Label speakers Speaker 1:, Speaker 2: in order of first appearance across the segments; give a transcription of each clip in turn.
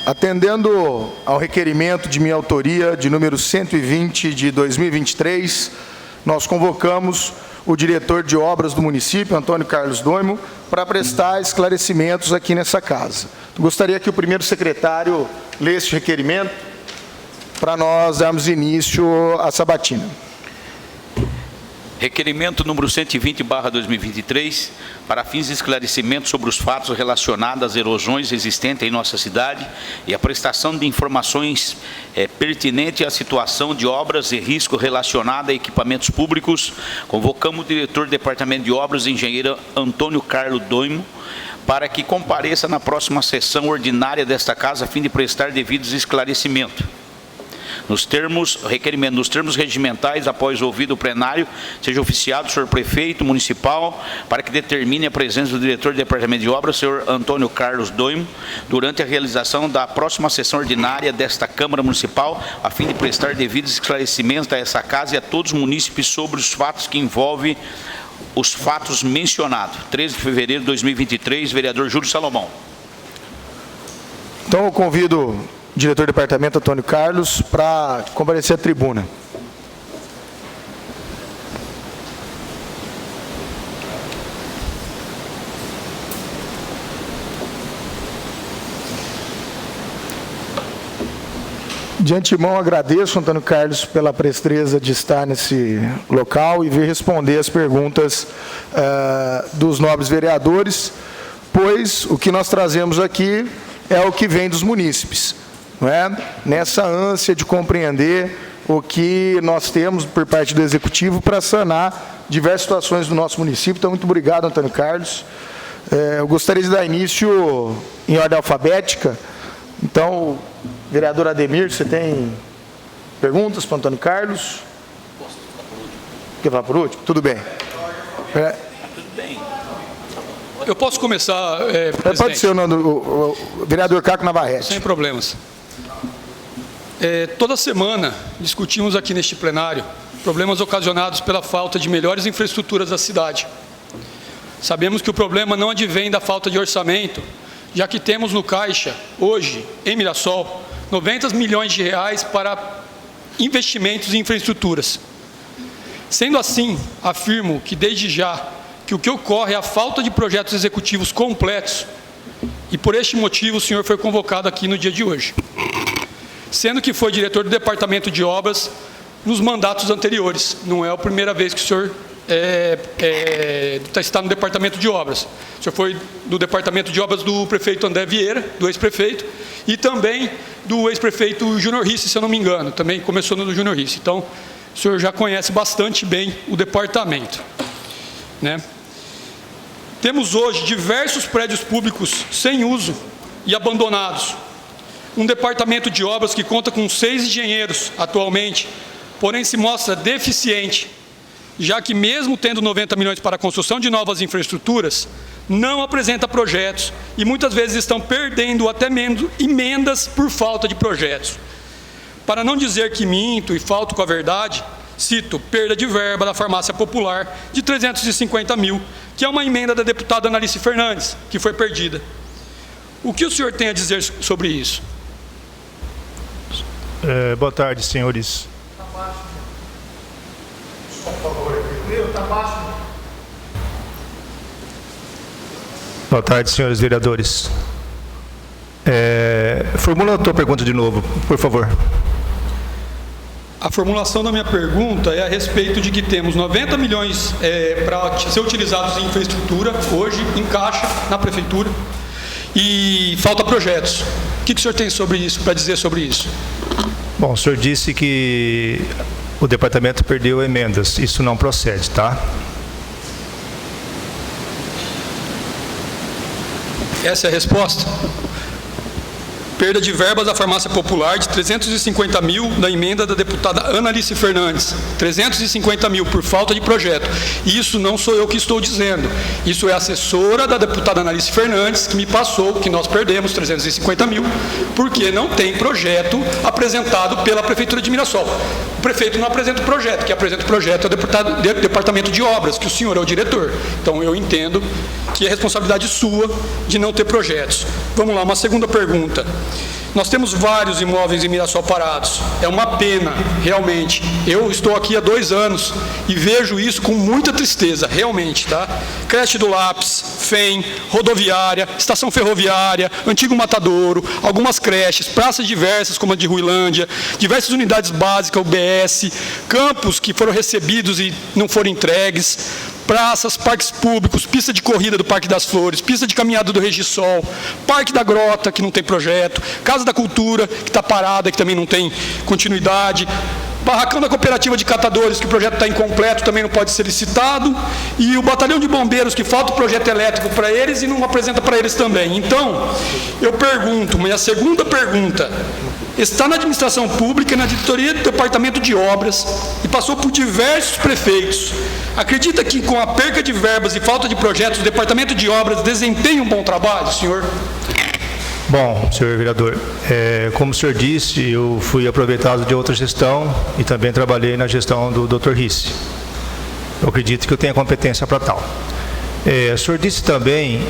Speaker 1: Atendendo ao requerimento de minha autoria, de número 120 de 2023, nós convocamos o diretor de obras do município, Antônio Carlos Doimo, para prestar esclarecimentos aqui nessa casa. Gostaria que o primeiro secretário lesse o requerimento para nós darmos início à sabatina.
Speaker 2: Requerimento número 120/2023, para fins de esclarecimento sobre os fatos relacionados às erosões existentes em nossa cidade e a prestação de informações pertinentes à situação de obras e risco relacionado a equipamentos públicos. Convocamos o diretor do Departamento de Obras, engenheiro Antônio Carlos Doimo, para que compareça na próxima sessão ordinária desta casa, a fim de prestar devidos esclarecimentos. Nos termos regimentais, após ouvido o plenário, seja oficiado o senhor prefeito municipal para que determine a presença do diretor do Departamento de Obras, senhor Antônio Carlos Doimo, durante a realização da próxima sessão ordinária desta Câmara Municipal, a fim de prestar devidos esclarecimentos a essa casa e a todos os munícipes sobre os fatos que envolvem os fatos mencionados. 13 de fevereiro de 2023, vereador Júlio Salomão.
Speaker 1: Então, eu convido o diretor do departamento, Antônio Carlos, para comparecer à tribuna. De antemão, agradeço, Antônio Carlos, pela presteza de estar nesse local e vir responder as perguntas dos nobres vereadores, pois o que nós trazemos aqui é o que vem dos munícipes, não é? Nessa ânsia de compreender o que nós temos por parte do Executivo para sanar diversas situações do nosso município. Então, muito obrigado, Antônio Carlos. Eu gostaria de dar início em ordem alfabética. Então, vereador Ademir, você tem perguntas para o Antônio Carlos? Quer falar por último? Tudo bem.
Speaker 2: Tudo bem.
Speaker 3: Eu posso começar,
Speaker 1: pode ser o vereador Caco Navarrete.
Speaker 3: Sem problemas. Toda semana discutimos aqui neste plenário problemas ocasionados pela falta de melhores infraestruturas da cidade. Sabemos que o problema não advém da falta de orçamento, já que temos no Caixa, hoje, em Mirassol, 90 milhões de reais para investimentos em infraestruturas. Sendo assim, afirmo que desde já que o que ocorre é a falta de projetos executivos completos e por este motivo o senhor foi convocado aqui no dia de hoje. Sendo que foi diretor do Departamento de Obras nos mandatos anteriores. Não é a primeira vez que o senhor está no Departamento de Obras. O senhor foi do Departamento de Obras do prefeito André Vieira, do ex-prefeito, e também do ex-prefeito Júnior Risse, se eu não me engano. Também começou no Júnior Risse. Então, o senhor já conhece bastante bem o departamento, né? Temos hoje diversos prédios públicos sem uso e abandonados. Um departamento de obras que conta com 6 engenheiros atualmente, porém se mostra deficiente, já que mesmo tendo 90 milhões para a construção de novas infraestruturas, não apresenta projetos e muitas vezes estão perdendo até mesmo emendas por falta de projetos. Para não dizer que minto e falto com a verdade, cito perda de verba da farmácia popular de 350 mil, que é uma emenda da deputada Analice Fernandes, que foi perdida. O que o senhor tem a dizer sobre isso?
Speaker 4: Boa tarde, senhores. Boa tarde, senhores vereadores. Formula a tua pergunta de novo, por favor.
Speaker 3: A formulação da minha pergunta é a respeito de que temos 90 milhões para ser utilizados em infraestrutura, hoje, em caixa, na prefeitura, e falta projetos. O que o senhor tem sobre isso, para dizer sobre isso?
Speaker 4: Bom, o senhor disse que o departamento perdeu emendas. Isso não procede, tá?
Speaker 3: Essa é a resposta? Perda de verbas da farmácia popular de 350 mil da emenda da deputada Analice Fernandes. 350 mil por falta de projeto. Isso não sou eu que estou dizendo. Isso é a assessora da deputada Analice Fernandes que me passou que nós perdemos 350 mil porque não tem projeto apresentado pela Prefeitura de Mirassol. O prefeito não apresenta o projeto. Quem apresenta o projeto é o Departamento de Obras, que o senhor é o diretor. Então eu entendo que é responsabilidade sua de não ter projetos. Vamos lá, uma segunda pergunta. Nós temos vários imóveis em Mirassol parados. É uma pena, realmente. Eu estou aqui há 2 anos e vejo isso com muita tristeza, realmente, tá? Creche do Lápis, FEM, rodoviária, estação ferroviária, antigo matadouro, algumas creches, praças diversas, como a de Ruilândia, diversas unidades básicas, UBS, campos que foram recebidos e não foram entregues, praças, parques públicos, pista de corrida do Parque das Flores, pista de caminhada do Regisol, Parque da Grota, que não tem projeto, Casa da Cultura, que está parada, que também não tem continuidade, Barracão da Cooperativa de Catadores, que o projeto está incompleto, também não pode ser licitado, e o Batalhão de Bombeiros, que falta o projeto elétrico para eles e não apresenta para eles também. Então, eu pergunto, minha segunda pergunta, está na administração pública, na diretoria do Departamento de Obras, e passou por diversos prefeitos. Acredita que com a perca de verbas e falta de projetos, o Departamento de Obras desempenha um bom trabalho, senhor?
Speaker 4: Bom, senhor vereador, como o senhor disse, eu fui aproveitado de outra gestão e também trabalhei na gestão do Dr. Risse. Eu acredito que eu tenho competência para tal. O senhor disse também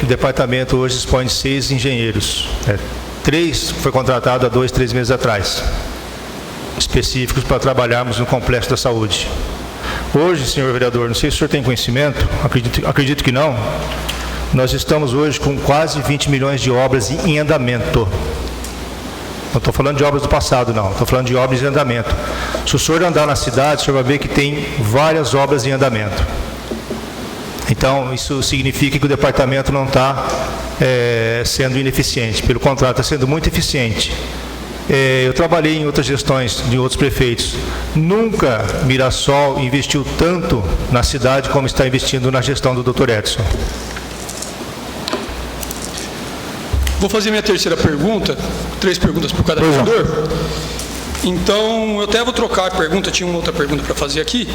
Speaker 4: que o departamento hoje dispõe de 6 engenheiros. 3 foi contratado há 2, 3 meses atrás, específicos para trabalharmos no complexo da saúde. Hoje, senhor vereador, não sei se o senhor tem conhecimento, acredito que não, nós estamos hoje com quase 20 milhões de obras em andamento. Não estou falando de obras do passado, não. Estou falando de obras em andamento. Se o senhor andar na cidade, o senhor vai ver que tem várias obras em andamento. Então, isso significa que o departamento não está sendo ineficiente. Pelo contrário, está sendo muito eficiente. Eu trabalhei em outras gestões de outros prefeitos. Nunca Mirassol investiu tanto na cidade como está investindo na gestão do Dr. Edson.
Speaker 3: Vou fazer minha terceira pergunta, 3 perguntas por cada vereador. Então, eu até vou trocar a pergunta, tinha uma outra pergunta para fazer aqui.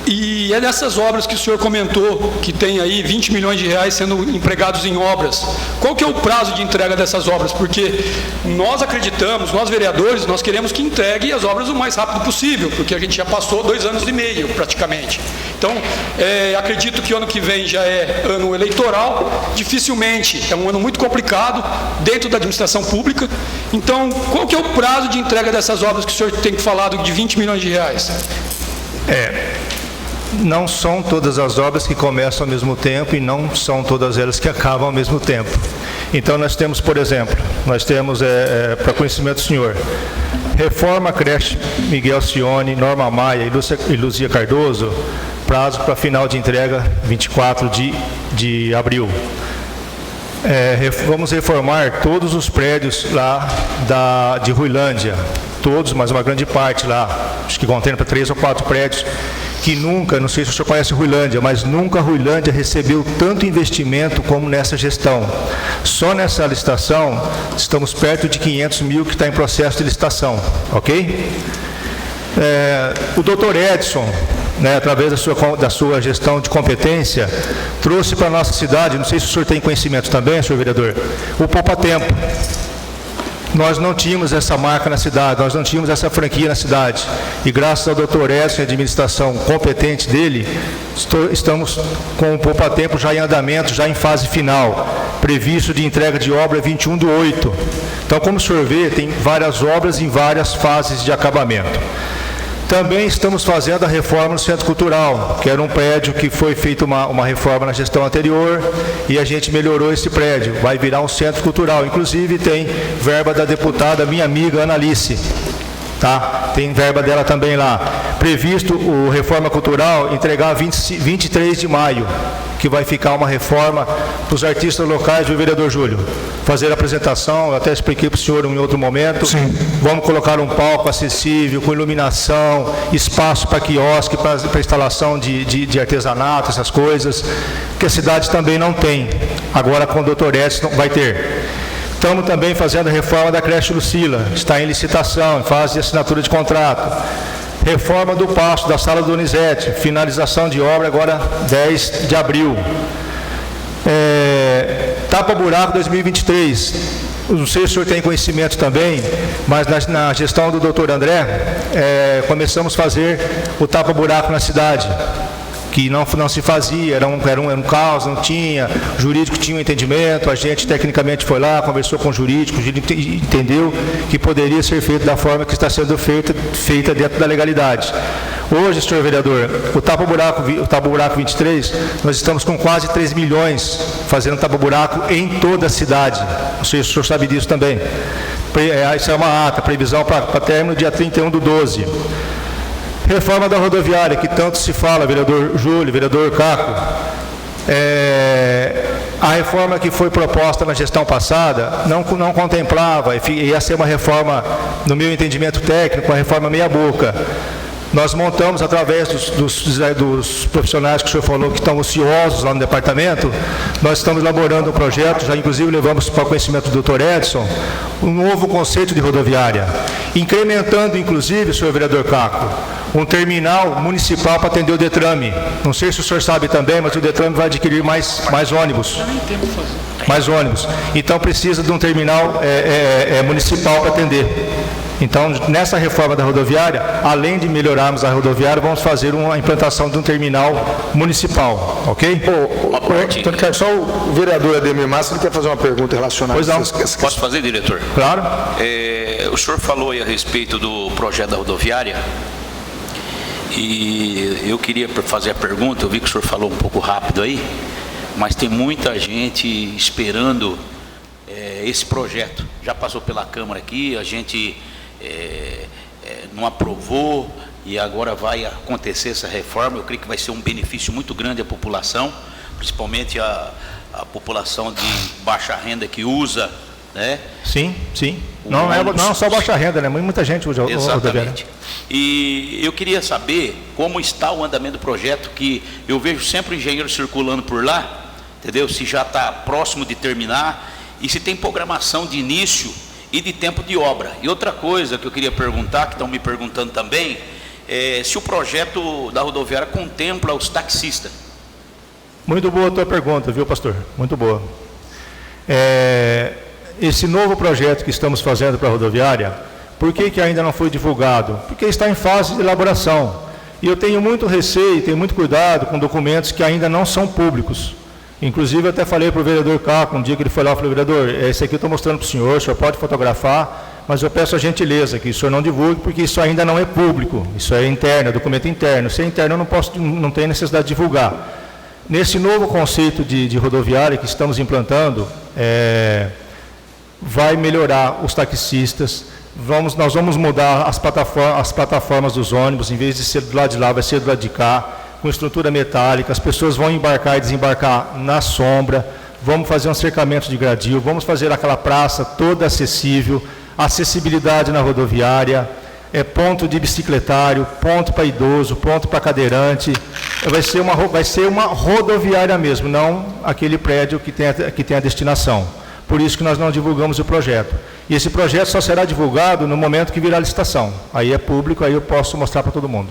Speaker 3: E é dessas obras que o senhor comentou, que tem aí 20 milhões de reais sendo empregados em obras. Qual que é o prazo de entrega dessas obras? Porque nós acreditamos, nós vereadores, nós queremos que entregue as obras o mais rápido possível, porque a gente já passou 2 anos e meio, praticamente. Então, acredito que o ano que vem já é ano eleitoral, dificilmente, é um ano muito complicado dentro da administração pública. Então, qual que é o prazo de entrega dessas obras que o senhor tem falado de 20 milhões de reais?
Speaker 4: Não são todas as obras que começam ao mesmo tempo e não são todas elas que acabam ao mesmo tempo. Então, nós temos, por exemplo, para conhecimento do senhor, reforma creche Miguel Cione, Norma Maia e Luzia Cardoso, prazo para final de entrega 24 de abril. Vamos reformar todos os prédios lá de Ruilândia, todos, mas uma grande parte lá, acho que contém para 3 ou 4 prédios, que nunca, não sei se o senhor conhece Ruilândia, mas nunca a Ruilândia recebeu tanto investimento como nessa gestão. Só nessa licitação, estamos perto de 500 mil que está em processo de licitação, ok? O doutor Edson, através da sua gestão de competência, trouxe para a nossa cidade, não sei se o senhor tem conhecimento também, senhor vereador, o Poupa Tempo. Nós não tínhamos essa marca na cidade, nós não tínhamos essa franquia na cidade. E graças ao doutor Edson e à administração competente dele, estamos com o Poupa Tempo já em andamento, já em fase final. Previsto de entrega de obra 21/8. Então, como o senhor vê, tem várias obras em várias fases de acabamento. Também estamos fazendo a reforma no Centro Cultural, que era um prédio que foi feita uma reforma na gestão anterior e a gente melhorou esse prédio. Vai virar um Centro Cultural. Inclusive tem verba da deputada, minha amiga Ana Alice. Tá? Tem verba dela também lá. Previsto o Reforma Cultural entregar 23 de maio, que vai ficar uma reforma para os artistas locais, do vereador Júlio. Fazer a apresentação, eu até expliquei para o senhor em outro momento. Sim. Vamos colocar um palco acessível, com iluminação, espaço para quiosque, para instalação de artesanato, essas coisas, que a cidade também não tem. Agora com o doutor Edson vai ter. Estamos também fazendo a reforma da creche Lucila, está em licitação, em fase de assinatura de contrato. Reforma do Pasto, da Sala Donizete, finalização de obra agora 10 de abril. Tapa-buraco 2023. Não sei se o senhor tem conhecimento também, mas na gestão do doutor André, começamos a fazer o tapa-buraco na cidade, que não se fazia, era um caos, não tinha, o jurídico tinha um entendimento, a gente tecnicamente foi lá, conversou com o jurídico entendeu que poderia ser feito da forma que está sendo feita dentro da legalidade. Hoje, senhor vereador, o tapa-buraco 23, nós estamos com quase 3 milhões fazendo tapa-buraco em toda a cidade. Não sei se o senhor sabe disso também. Isso é uma ata, previsão para término dia 31/12. Reforma da rodoviária, que tanto se fala, vereador Júlio, vereador Caco. A reforma que foi proposta na gestão passada não contemplava, ia ser uma reforma, no meu entendimento técnico, uma reforma meia-boca. Nós montamos, através dos profissionais que o senhor falou que estão ociosos lá no departamento, nós estamos elaborando um projeto, já inclusive levamos para o conhecimento do Dr. Edson, um novo conceito de rodoviária, incrementando, inclusive, senhor vereador Caco, um terminal municipal para atender o Detrame. Não sei se o senhor sabe também, mas o Detrame vai adquirir mais ônibus. Mais ônibus. Então precisa de um terminal municipal para atender. Então, nessa reforma da rodoviária, além de melhorarmos a rodoviária, vamos fazer uma implantação de um terminal municipal, ok?
Speaker 1: Antônio Carlos, só o vereador Ademir Massa, ele quer fazer uma pergunta relacionada
Speaker 4: a
Speaker 1: isso.
Speaker 2: Posso fazer, diretor?
Speaker 4: Claro.
Speaker 2: O senhor falou aí a respeito do projeto da rodoviária, e eu queria fazer a pergunta, eu vi que o senhor falou um pouco rápido aí, mas tem muita gente esperando esse projeto. Já passou pela Câmara aqui, a gente não aprovou e agora vai acontecer essa reforma. Eu creio que vai ser um benefício muito grande à população, principalmente a população de baixa renda que usa, né?
Speaker 4: Sim. Não só baixa renda, né? Muita gente usa.
Speaker 2: Exatamente. E eu queria saber como está o andamento do projeto, que eu vejo sempre o engenheiro circulando por lá, entendeu? Se já está próximo de terminar e se tem programação de início e de tempo de obra. E outra coisa que eu queria perguntar, que estão me perguntando também, se o projeto da rodoviária contempla os taxistas.
Speaker 4: Muito boa a tua pergunta, viu, pastor? Muito boa. Esse novo projeto que estamos fazendo para a rodoviária, por que ainda não foi divulgado? Porque está em fase de elaboração. E eu tenho muito receio, tenho muito cuidado com documentos que ainda não são públicos. Inclusive, eu até falei para o vereador Caco, um dia que ele foi lá, eu falei, vereador, esse aqui eu estou mostrando para o senhor pode fotografar, mas eu peço a gentileza que o senhor não divulgue, porque isso ainda não é público, isso é interno, é documento interno. Se é interno, eu não tenho necessidade de divulgar. Nesse novo conceito de rodoviária que estamos implantando, vai melhorar os taxistas, nós vamos mudar as plataformas dos ônibus, em vez de ser do lado de lá, vai ser do lado de cá, com estrutura metálica, as pessoas vão embarcar e desembarcar na sombra, vamos fazer um cercamento de gradil, vamos fazer aquela praça toda acessível, acessibilidade na rodoviária, ponto de bicicletário, ponto para idoso, ponto para cadeirante, vai ser uma rodoviária mesmo, não aquele prédio que tem a destinação. Por isso que nós não divulgamos o projeto. E esse projeto só será divulgado no momento que virar a licitação. Aí é público, aí eu posso mostrar para todo mundo.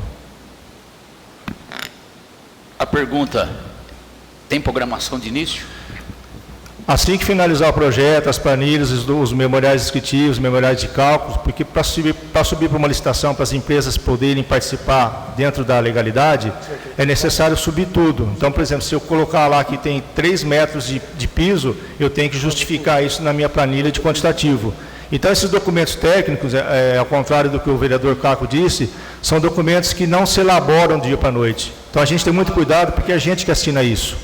Speaker 2: A pergunta, tem programação de início?
Speaker 4: Assim que finalizar o projeto, as planilhas, os memoriais descritivos, os memoriais de cálculos, porque para subir para uma licitação, para as empresas poderem participar dentro da legalidade, é necessário subir tudo. Então, por exemplo, se eu colocar lá que tem 3 metros de piso, eu tenho que justificar isso na minha planilha de quantitativo. Então, esses documentos técnicos, ao contrário do que o vereador Caco disse, são documentos que não se elaboram do dia para a noite. Então, a gente tem muito cuidado, porque é a gente que assina isso.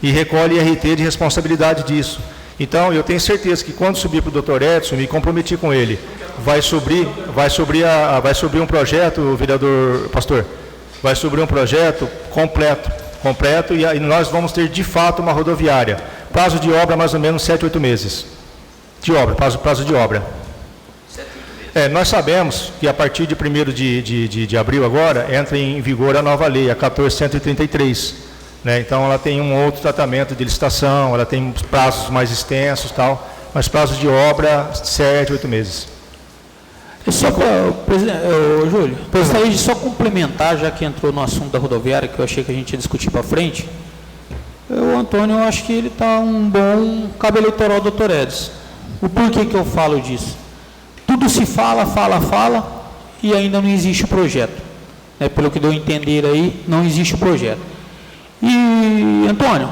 Speaker 4: E recolhe RT de responsabilidade disso. Então, eu tenho certeza que quando subir para o Dr. Edson, me comprometi com ele, vai subir um projeto, vereador pastor, vai subir um projeto completo e nós vamos ter de fato uma rodoviária. Prazo de obra mais ou menos 7, 8 meses. De obra, prazo de obra. Nós sabemos que a partir de 1º de abril agora, entra em vigor a nova lei, a 1433. Então, ela tem um outro tratamento de licitação, ela tem prazos mais extensos e tal, mas prazo de obra, 7, 8 meses.
Speaker 5: Só, Júlio, gostaria de só complementar, já que entrou no assunto da rodoviária, que eu achei que a gente ia discutir para frente. O Antônio, eu acho que ele está um bom cabo eleitoral do Dr. Edson. O porquê que eu falo disso? Tudo se fala, e ainda não existe o projeto. Pelo que deu a entender aí, não existe o projeto. E, Antônio,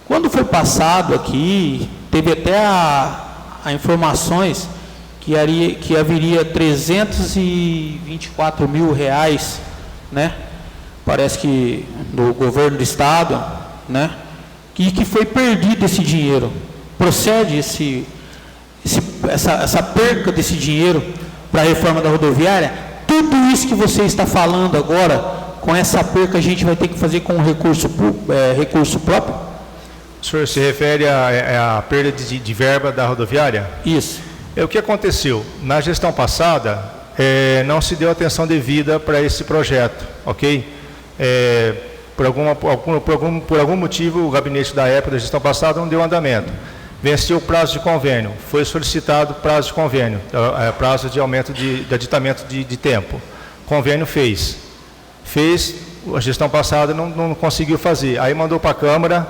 Speaker 5: quando foi passado aqui, teve até a informações que haveria 324 mil reais, né? Parece que do governo do estado, né? E que foi perdido esse dinheiro. Procede essa perca desse dinheiro para a reforma da rodoviária? Tudo isso que você está falando agora, com essa perca, a gente vai ter que fazer com recurso próprio?
Speaker 4: O senhor se refere à perda de verba da rodoviária?
Speaker 5: Isso.
Speaker 4: O que aconteceu? Na gestão passada, não se deu atenção devida para esse projeto, ok? Por algum motivo, o gabinete da época da gestão passada não deu andamento. Venceu o prazo de convênio, foi solicitado prazo de convênio, prazo de aumento de aditamento de tempo. Convênio fez, a gestão passada não conseguiu fazer, aí mandou para a Câmara,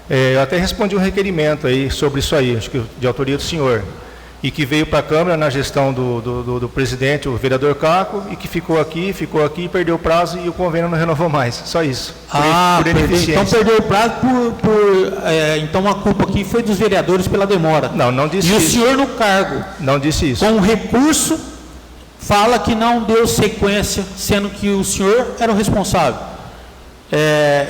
Speaker 4: eu até respondi um requerimento aí sobre isso aí, acho que de autoria do senhor, e que veio para a Câmara na gestão do presidente, o vereador Caco, e que ficou aqui, perdeu o prazo e o convênio não renovou mais, só isso. Por ineficiência.
Speaker 5: Então perdeu o prazo então a culpa aqui foi dos vereadores pela demora.
Speaker 4: Não disse isso.
Speaker 5: E o senhor no cargo,
Speaker 4: não disse isso.
Speaker 5: Com o recurso, fala que não deu sequência, sendo que o senhor era o responsável.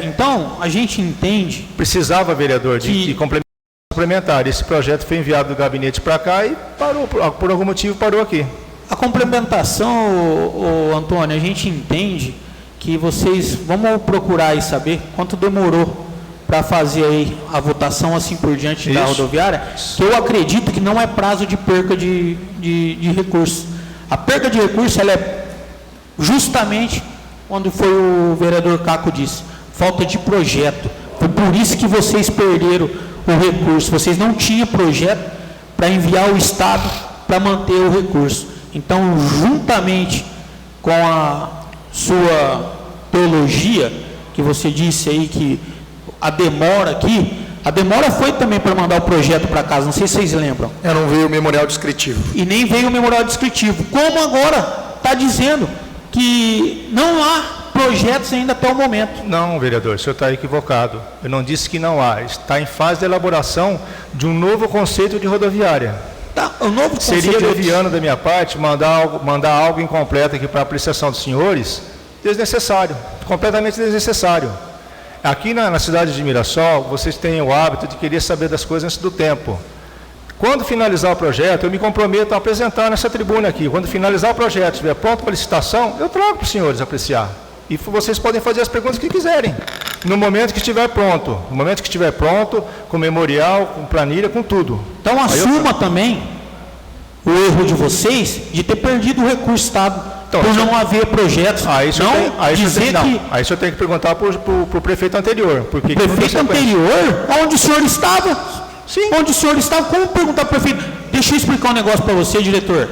Speaker 5: Então, a gente entende...
Speaker 4: Precisava, vereador, de complementar. Esse projeto foi enviado do gabinete para cá e parou, por algum motivo parou aqui.
Speaker 5: A complementação, Antônio, a gente entende que vocês, vamos procurar e saber quanto demorou para fazer aí a votação assim por diante da rodoviária, que eu acredito que não é prazo de perca de recursos. A perca de recursos, ela é justamente quando foi o vereador Caco disse, falta de projeto. Foi por isso que vocês perderam o recurso. Vocês não tinham projeto para enviar ao Estado para manter o recurso. Então, juntamente com a sua teologia, que você disse aí que a demora aqui, a demora foi também para mandar o projeto para casa, não sei se vocês lembram.
Speaker 1: Não veio o memorial descritivo.
Speaker 5: E nem veio o memorial descritivo. Como agora está dizendo que não há projetos ainda até o momento.
Speaker 4: Não, vereador, o senhor está equivocado. Eu não disse que não há. Está em fase de elaboração de um novo conceito de rodoviária.
Speaker 5: O novo conceito
Speaker 4: seria leviano da minha parte mandar algo incompleto aqui para a apreciação dos senhores, desnecessário, completamente desnecessário. Aqui na cidade de Mirassol, vocês têm o hábito de querer saber das coisas antes do tempo. Quando finalizar o projeto, eu me comprometo a apresentar nessa tribuna aqui. Quando finalizar o projeto, estiver pronto para licitação, eu trago para os senhores apreciar. E vocês podem fazer as perguntas que quiserem, no momento que estiver pronto. No momento que estiver pronto, com memorial, com planilha, com tudo.
Speaker 5: Então assuma também o erro de vocês de ter perdido o recurso Estado, então, por não haver projetos.
Speaker 4: Aí o senhor tem que perguntar para o prefeito anterior.
Speaker 5: Porque o prefeito anterior? Onde o senhor estava? Sim. Onde o senhor estava? Como perguntar para o prefeito? Deixa eu explicar um negócio para você, diretor.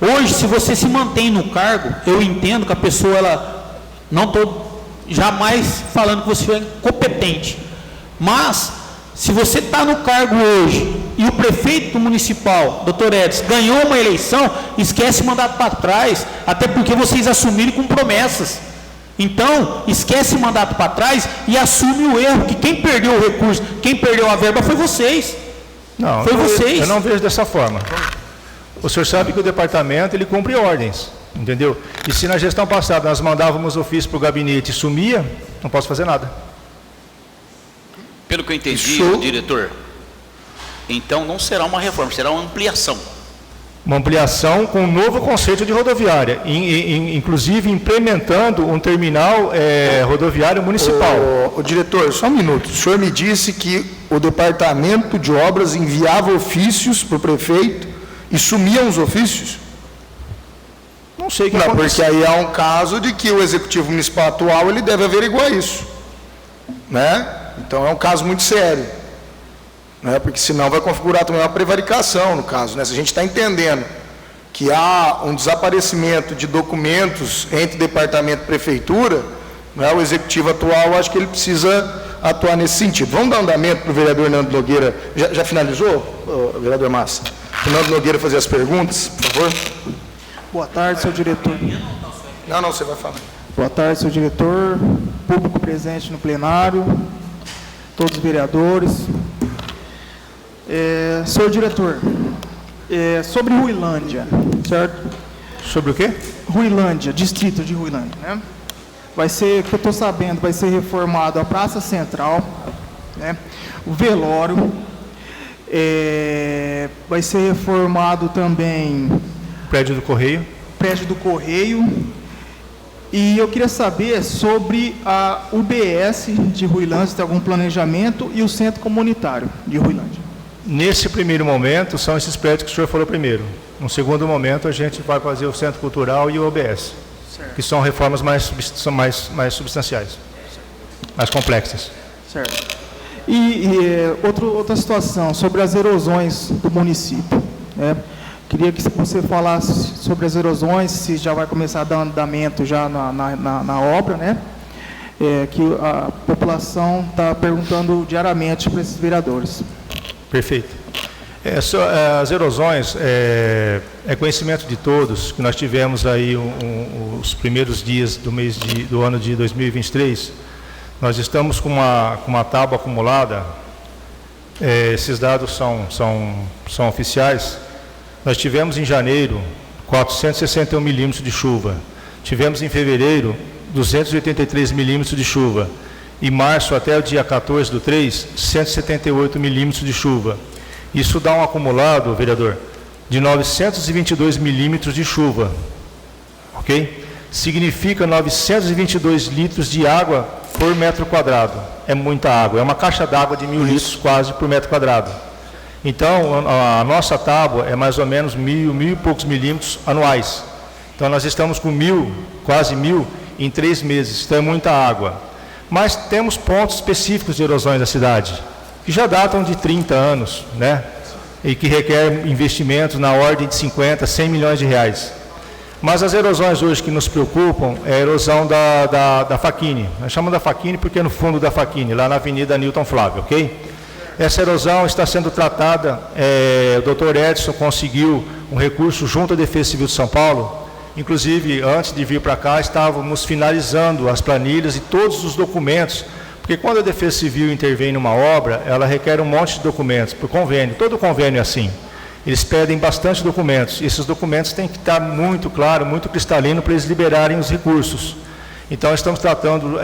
Speaker 5: Hoje, se você se mantém no cargo, eu entendo que a pessoa, ela... Não estou jamais falando que você é incompetente. Mas, se você está no cargo hoje e o prefeito municipal, doutor Edson, ganhou uma eleição, esquece mandato para trás, até porque vocês assumiram com promessas. Então, esquece mandato para trás e assume o erro, que quem perdeu o recurso, quem perdeu a verba foi vocês.
Speaker 4: Não,
Speaker 5: foi vocês.
Speaker 4: Eu não vejo dessa forma. O senhor sabe que o departamento, ele cumpre ordens. Entendeu? E se na gestão passada nós mandávamos ofício para o gabinete e sumia, não posso fazer nada.
Speaker 2: Pelo que eu entendi, diretor, então não será uma reforma, será uma ampliação.
Speaker 4: Uma ampliação com um novo conceito de rodoviária, inclusive implementando um terminal rodoviário municipal.
Speaker 1: O diretor, só um minuto. O senhor me disse que o departamento de obras enviava ofícios para o prefeito e sumiam os ofícios?
Speaker 4: Não sei o que
Speaker 1: aconteceu. Porque aí há um caso de que o executivo municipal atual ele deve averiguar isso, né? Então é um caso muito sério, né? Porque senão vai configurar também uma prevaricação no caso, né? Se a gente está entendendo que há um desaparecimento de documentos entre departamento e prefeitura, né? O executivo atual, acho que ele precisa atuar nesse sentido. Vamos dar andamento para o vereador Nando Nogueira. Já finalizou, vereador Massa? O Nando Nogueira fazer as perguntas, por favor.
Speaker 6: Boa tarde, seu diretor.
Speaker 1: Não, você vai falar.
Speaker 6: Boa tarde, senhor diretor, público presente no plenário, todos os vereadores. Senhor diretor, sobre Ruilândia, certo?
Speaker 4: Sobre o quê?
Speaker 6: Ruilândia, distrito de Ruilândia, né? Vai ser, que eu estou sabendo, vai ser reformado a Praça Central, né? O velório, vai ser reformado também...
Speaker 4: Prédio do Correio.
Speaker 6: Prédio do Correio. E eu queria saber sobre a UBS de Ruilândia, se tem algum planejamento, e o Centro Comunitário de Ruilândia.
Speaker 4: Nesse primeiro momento, são esses prédios que o senhor falou primeiro. No segundo momento, a gente vai fazer o Centro Cultural e o OBS, certo, que são reformas mais substanciais, mais complexas.
Speaker 6: Certo. Outra situação, sobre as erosões do município, né? Queria que você falasse sobre as erosões, se já vai começar a dar andamento já na obra, né? Que a população está perguntando diariamente para esses vereadores.
Speaker 4: Perfeito. As erosões, é conhecimento de todos, que nós tivemos aí os primeiros dias do ano de 2023, nós estamos com uma tábua acumulada, esses dados são oficiais. Nós tivemos em janeiro 461 milímetros de chuva, tivemos em fevereiro 283 milímetros de chuva, em março até o dia 14/3, 178 milímetros de chuva. Isso dá um acumulado, vereador, de 922 milímetros de chuva, ok? Significa 922 litros de água por metro quadrado. É muita água, é uma caixa d'água de 1.000 litros quase por metro quadrado. Então, a nossa tábua é mais ou menos 1.000 e poucos milímetros anuais. Então, nós estamos com quase 1.000 em 3 meses. Então, é muita água. Mas temos pontos específicos de erosões na cidade, que já datam de 30 anos, né? E que requer investimentos na ordem de 50, 100 milhões de reais. Mas as erosões hoje que nos preocupam é a erosão da Facchini. Nós chamamos da Facchini porque é no fundo da Facchini, lá na Avenida Newton Flávio, ok? Essa erosão está sendo tratada, o doutor Edson conseguiu um recurso junto à Defesa Civil de São Paulo. Inclusive, antes de vir para cá, estávamos finalizando as planilhas e todos os documentos, porque quando a Defesa Civil intervém numa obra, ela requer um monte de documentos, por convênio, todo convênio é assim. Eles pedem bastante documentos, e esses documentos têm que estar muito claro, muito cristalino, para eles liberarem os recursos. Então, estamos tratando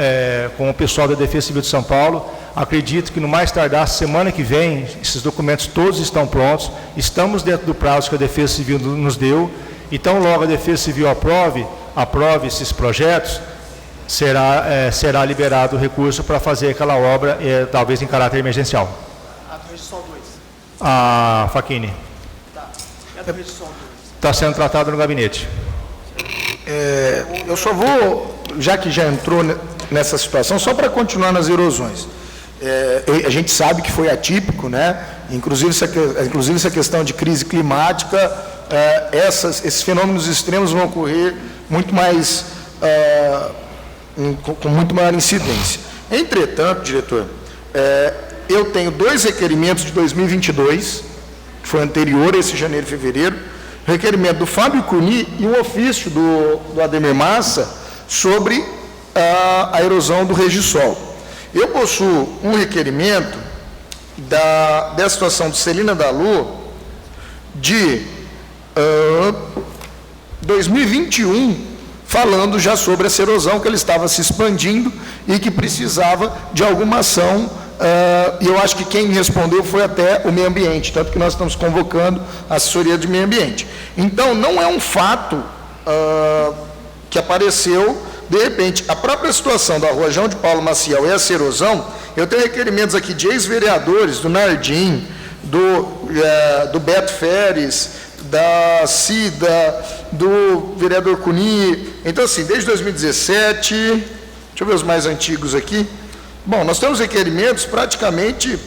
Speaker 4: com o pessoal da Defesa Civil de São Paulo. Acredito que no mais tardar, semana que vem, esses documentos todos estão prontos, estamos dentro do prazo que a Defesa Civil nos deu. Então, logo a Defesa Civil aprove esses projetos, será liberado o recurso para fazer aquela obra, talvez em caráter emergencial.
Speaker 6: A do Registol 2?
Speaker 4: A Facchini.
Speaker 6: Tá. E a do Registol 2?
Speaker 4: Está sendo tratado no gabinete.
Speaker 1: Eu só vou, já que já entrou nessa situação, só para continuar nas erosões. A gente sabe que foi atípico, né? Inclusive essa questão de crise climática, esses fenômenos extremos vão ocorrer muito mais, com muito maior incidência. Entretanto, diretor, eu tenho 2 requerimentos de 2022, que foi anterior a esse janeiro e fevereiro, requerimento do Fábio Cuni e um ofício do Ademir Massa sobre a erosão do Regissol. Eu possuo um requerimento dessa situação de Celina da Lua de 2021, falando já sobre essa erosão, que ele estava se expandindo e que precisava de alguma ação, e eu acho que quem me respondeu foi até o meio ambiente, tanto que nós estamos convocando a assessoria de meio ambiente. Então, não é um fato que apareceu, de repente, a própria situação da rua João de Paulo Maciel e essa erosão. Eu tenho requerimentos aqui de ex-vereadores, do Nardim, do Beto Feres, da Cida, do vereador Cuni. Então, assim, desde 2017, deixa eu ver os mais antigos aqui. Bom, nós temos requerimentos praticamente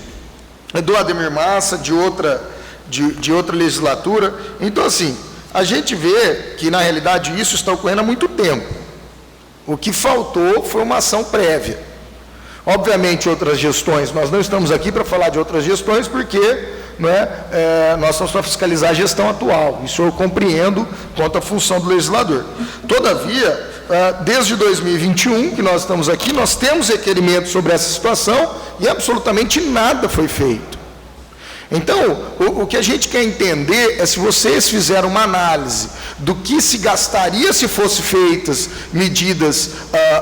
Speaker 1: do Ademir Massa, de outra legislatura. Então, assim, a gente vê que, na realidade, isso está ocorrendo há muito tempo. O que faltou foi uma ação prévia. Obviamente, outras gestões, nós não estamos aqui para falar de outras gestões, porque não é, nós estamos para fiscalizar a gestão atual. Isso eu compreendo quanto à função do legislador. Todavia, desde 2021, que nós estamos aqui, nós temos requerimentos sobre essa situação e absolutamente nada foi feito. Então, o que a gente quer entender é se vocês fizeram uma análise do que se gastaria se fossem feitas medidas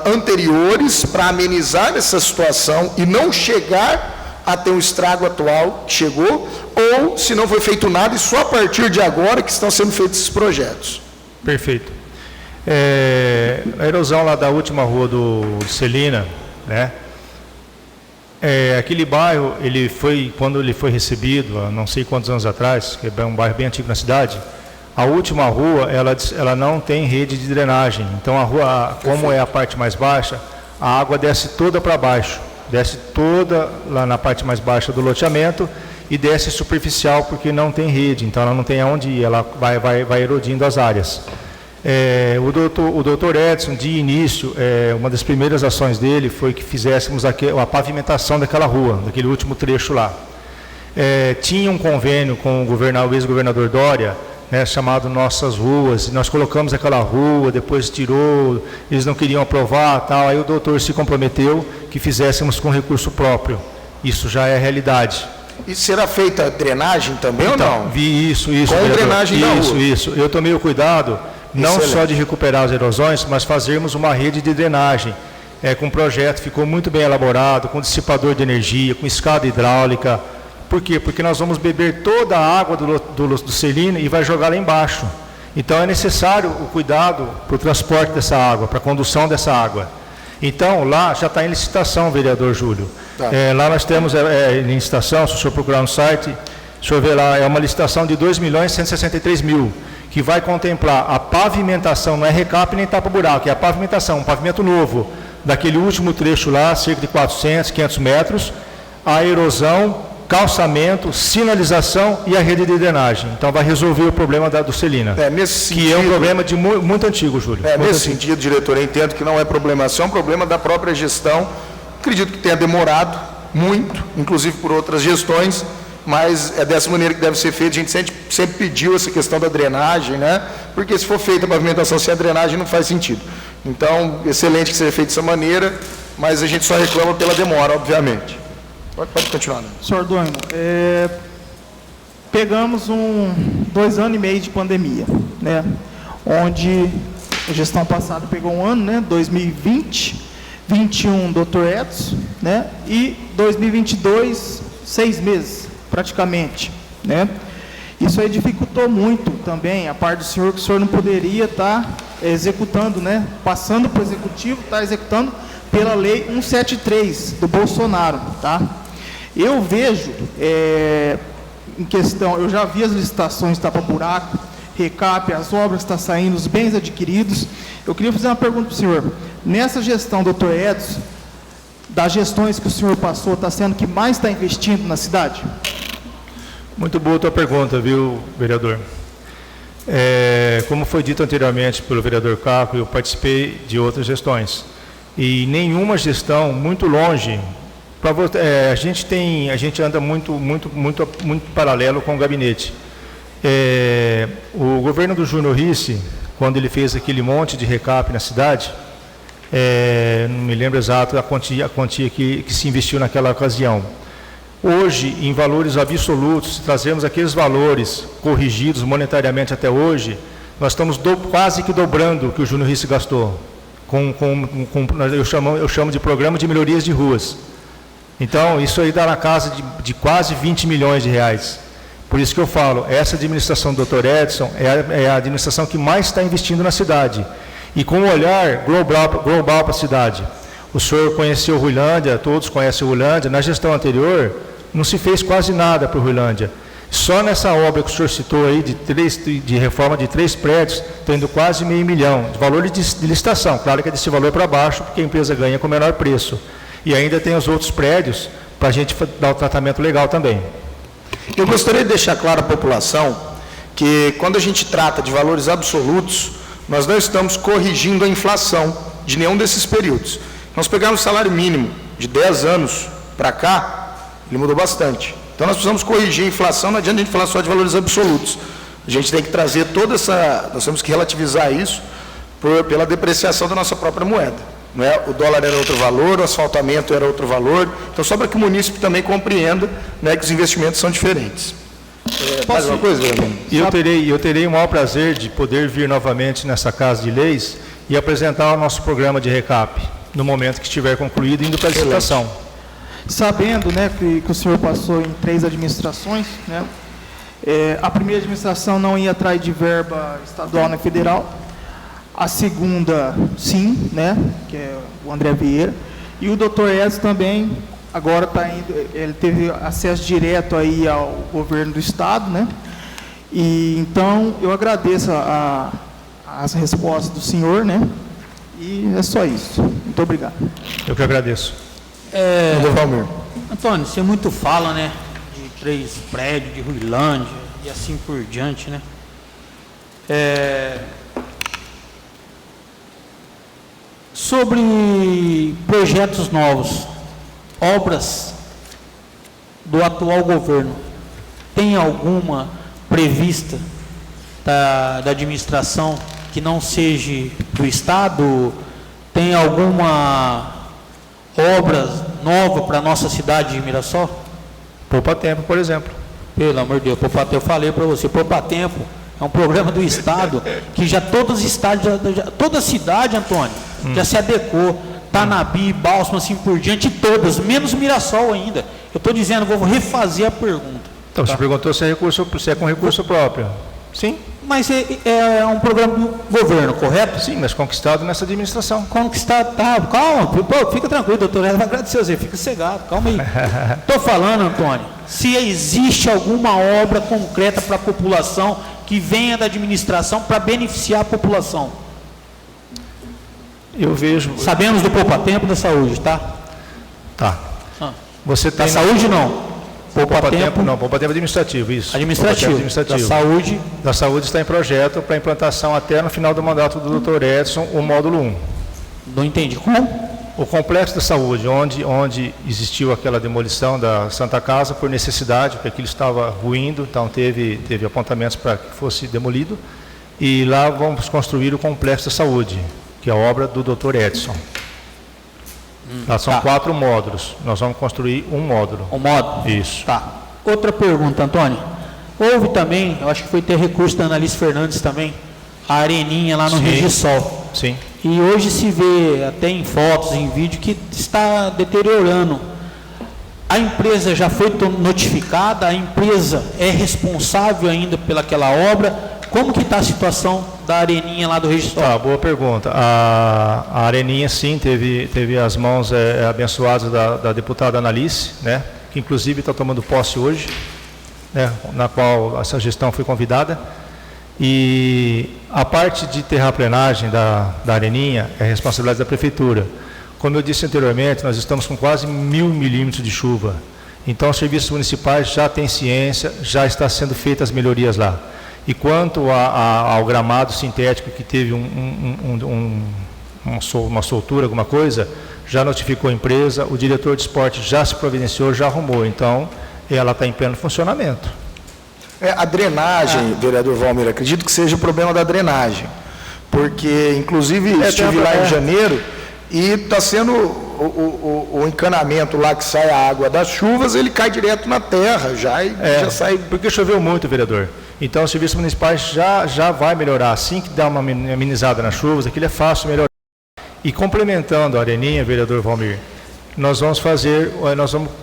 Speaker 1: anteriores para amenizar essa situação e não chegar a ter um estrago atual que chegou, ou se não foi feito nada e só a partir de agora que estão sendo feitos esses projetos.
Speaker 4: Perfeito. A erosão lá da última rua do Celina, né? Aquele bairro, quando ele foi recebido, há não sei quantos anos atrás, que é um bairro bem antigo na cidade, a última rua, ela não tem rede de drenagem. Então, a rua, como é a parte mais baixa, a água desce toda para baixo. Desce toda lá na parte mais baixa do loteamento e desce superficial, porque não tem rede. Então, ela não tem aonde ir, ela vai erodindo as áreas. O doutor Edson, de início, uma das primeiras ações dele foi que fizéssemos a pavimentação daquela rua, daquele último trecho lá. Tinha um convênio com o ex-governador Dória, né, chamado Nossas Ruas, e nós colocamos aquela rua, depois tirou, eles não queriam aprovar, tal, aí o doutor se comprometeu que fizéssemos com recurso próprio. Isso já é realidade.
Speaker 1: E será feita drenagem também ou não?
Speaker 4: Isso.
Speaker 1: Com drenagem da rua.
Speaker 4: Isso. Eu tomei o cuidado, não
Speaker 1: Excelente.
Speaker 4: só de recuperar as erosões, mas fazermos uma rede de drenagem. Com um projeto, ficou muito bem elaborado, com dissipador de energia, com escada hidráulica. Por quê? Porque nós vamos beber toda a água do Celina e vai jogar lá embaixo. Então é necessário o cuidado para o transporte dessa água, para a condução dessa água. Então lá já está em licitação, vereador Júlio. Tá. Lá nós temos em licitação, se o senhor procurar no site, o senhor vê lá, é uma licitação de 2.163.000, que vai contemplar a pavimentação, não é recap nem tapa-buraco, é a pavimentação, um pavimento novo, daquele último trecho lá, cerca de 400, 500 metros, a erosão, calçamento, sinalização e a rede de drenagem. Então vai resolver o problema do Celina,
Speaker 1: nesse
Speaker 4: que
Speaker 1: sentido,
Speaker 4: é um problema muito antigo, Júlio.
Speaker 1: Nesse sentido, diretor, eu entendo que não é problema, é um problema da própria gestão. Acredito que tenha demorado muito, inclusive por outras gestões, mas é dessa maneira que deve ser feito. A gente sempre pediu essa questão da drenagem, né? Porque se for feita a pavimentação sem a drenagem não faz sentido. Então, excelente que seja feito dessa maneira, mas a gente só reclama pela demora, obviamente. Pode continuar. Né?
Speaker 6: Senhor Doimo, pegamos 2 anos e meio de pandemia, né? Onde a gestão passada pegou um ano, né? 2020, 21, doutor Edson, né? E 2022, 6 meses, praticamente, né? Isso aí dificultou muito também a parte do senhor, que o senhor não poderia estar executando, né? Passando para o executivo, está executando pela lei 173 do Bolsonaro, tá? Eu vejo, em questão, eu já vi as licitações tapa-buraco, recap, as obras que estão saindo, os bens adquiridos. Eu queria fazer uma pergunta para o senhor. Nessa gestão, doutor Edson, das gestões que o senhor passou, está sendo que mais está investindo na cidade?
Speaker 4: Muito boa a tua pergunta, viu, vereador? Como foi dito anteriormente pelo vereador Caco, eu participei de outras gestões. E nenhuma gestão, muito longe, a gente anda muito paralelo com o gabinete. O governo do Júnior Ricci, quando ele fez aquele monte de recap na cidade, não me lembro exato a quantia que se investiu naquela ocasião. Hoje, em valores absolutos, se trazemos aqueles valores corrigidos monetariamente até hoje, nós estamos quase que dobrando o que o Júnior Ricci gastou. Eu chamo de programa de melhorias de ruas. Então, isso aí dá na casa de quase 20 milhões de reais. Por isso que eu falo, essa administração do Dr. Edson é a administração que mais está investindo na cidade. E com um olhar global para a cidade. O senhor conheceu Ruilândia, todos conhecem Ruilândia. Na gestão anterior, não se fez quase nada para o Ruilândia. Só nessa obra que o senhor citou aí, de reforma de 3 prédios, está indo quase R$500 mil, de valor de licitação. Claro que é desse valor para baixo, porque a empresa ganha com menor preço. E ainda tem os outros prédios, para a gente dar o tratamento legal também.
Speaker 1: Eu gostaria de deixar claro à população que, quando a gente trata de valores absolutos, nós não estamos corrigindo a inflação de nenhum desses períodos. Nós pegamos o salário mínimo de 10 anos para cá, ele mudou bastante. Então, nós precisamos corrigir a inflação, não adianta a gente falar só de valores absolutos. A gente tem que trazer nós temos que relativizar isso pela depreciação da nossa própria moeda. Não é? O dólar era outro valor, o asfaltamento era outro valor, então só para que o munícipe também compreenda, né, que os investimentos são diferentes. Mais uma coisa,
Speaker 4: E eu terei o maior prazer de poder vir novamente nessa Casa de Leis e apresentar o nosso programa de recap, no momento que estiver concluído, indo para a licitação.
Speaker 6: Sabendo, né, que o senhor passou em 3 administrações, né, a primeira administração não ia atrás de verba estadual nem federal, a segunda, sim, né, que é o André Vieira, e o doutor Edson também, agora está indo, ele teve acesso direto aí ao governo do Estado, né, e então eu agradeço as respostas do senhor, né, e é só isso. Muito obrigado.
Speaker 4: Eu que agradeço.
Speaker 1: Valmir.
Speaker 5: Antônio, você muito fala, né, de 3 prédios, de Ruilândia e assim por diante, né? Sobre projetos novos, obras do atual governo, tem alguma prevista da administração que não seja do Estado? Tem alguma obra nova para a nossa cidade de Mirassol?
Speaker 4: Poupa Tempo, por exemplo.
Speaker 5: Pelo amor de Deus, Poupa Tempo, eu falei para você, Poupa Tempo é um programa do Estado que já todos os estados, toda a cidade, Antônio, já se adequou. Tanabi, Bálsamo, assim por diante, todas, menos Mirassol ainda. Eu estou dizendo, vou refazer a pergunta.
Speaker 4: Então, você perguntou se é com recurso próprio. Sim.
Speaker 5: Mas é um programa do governo, correto?
Speaker 4: Sim, mas conquistado nessa administração.
Speaker 5: Conquistado, tá, calma, pô, fica tranquilo, doutor, vai agradecer você, fica cegado, calma aí. Estou falando, Antônio, se existe alguma obra concreta para a população que venha da administração para beneficiar a população.
Speaker 4: Eu vejo...
Speaker 5: Sabemos do Poupa Tempo da saúde, tá?
Speaker 4: Tá. Você tem...
Speaker 5: Da saúde não.
Speaker 4: Poupa Tempo não, Poupa Tempo administrativo, isso.
Speaker 5: Administrativo. Da saúde.
Speaker 4: Da saúde está em projeto para implantação até no final do mandato do Dr. Edson, o módulo 1.
Speaker 5: Não entendi. Como?
Speaker 4: O complexo da saúde, onde existiu aquela demolição da Santa Casa por necessidade, porque aquilo estava ruindo, então teve apontamentos para que fosse demolido. E lá vamos construir o complexo da saúde, que é a obra do Dr. Edson. Lá são 4 módulos, nós vamos construir um módulo.
Speaker 5: Um módulo?
Speaker 4: Isso.
Speaker 5: Tá. Outra pergunta, Antônio. Houve também, eu acho que foi ter recurso da Annalise Fernandes também, a areninha lá no Regisol.
Speaker 4: Sim.
Speaker 5: E hoje se vê, até em fotos, em vídeo, que está deteriorando. A empresa já foi notificada, a empresa é responsável ainda pelaquela obra. Como que está a situação da areninha lá do Registro?
Speaker 4: Tá, boa pergunta. A areninha, sim, teve as mãos abençoadas da deputada Annalise, né, que inclusive está tomando posse hoje, né, na qual essa gestão foi convidada. E a parte de terraplenagem da areninha é responsabilidade da prefeitura. Como eu disse anteriormente, nós estamos com quase 1.000 milímetros de chuva. Então, os serviços municipais já têm ciência, já está sendo feitas as melhorias lá. E quanto ao gramado sintético que teve uma soltura, alguma coisa, já notificou a empresa, o diretor de esporte já se providenciou, já arrumou. Então, ela está em pleno funcionamento.
Speaker 1: A drenagem, vereador Valmir, acredito que seja o problema da drenagem. Porque, inclusive, estive lá em janeiro e está sendo o encanamento lá que sai a água das chuvas, ele cai direto na terra já sai.
Speaker 4: Porque choveu muito, vereador. Então, os serviços municipais já vai melhorar. Assim que dá uma amenizada nas chuvas, aquilo é fácil melhorar. E complementando a areninha, vereador Valmir, nós vamos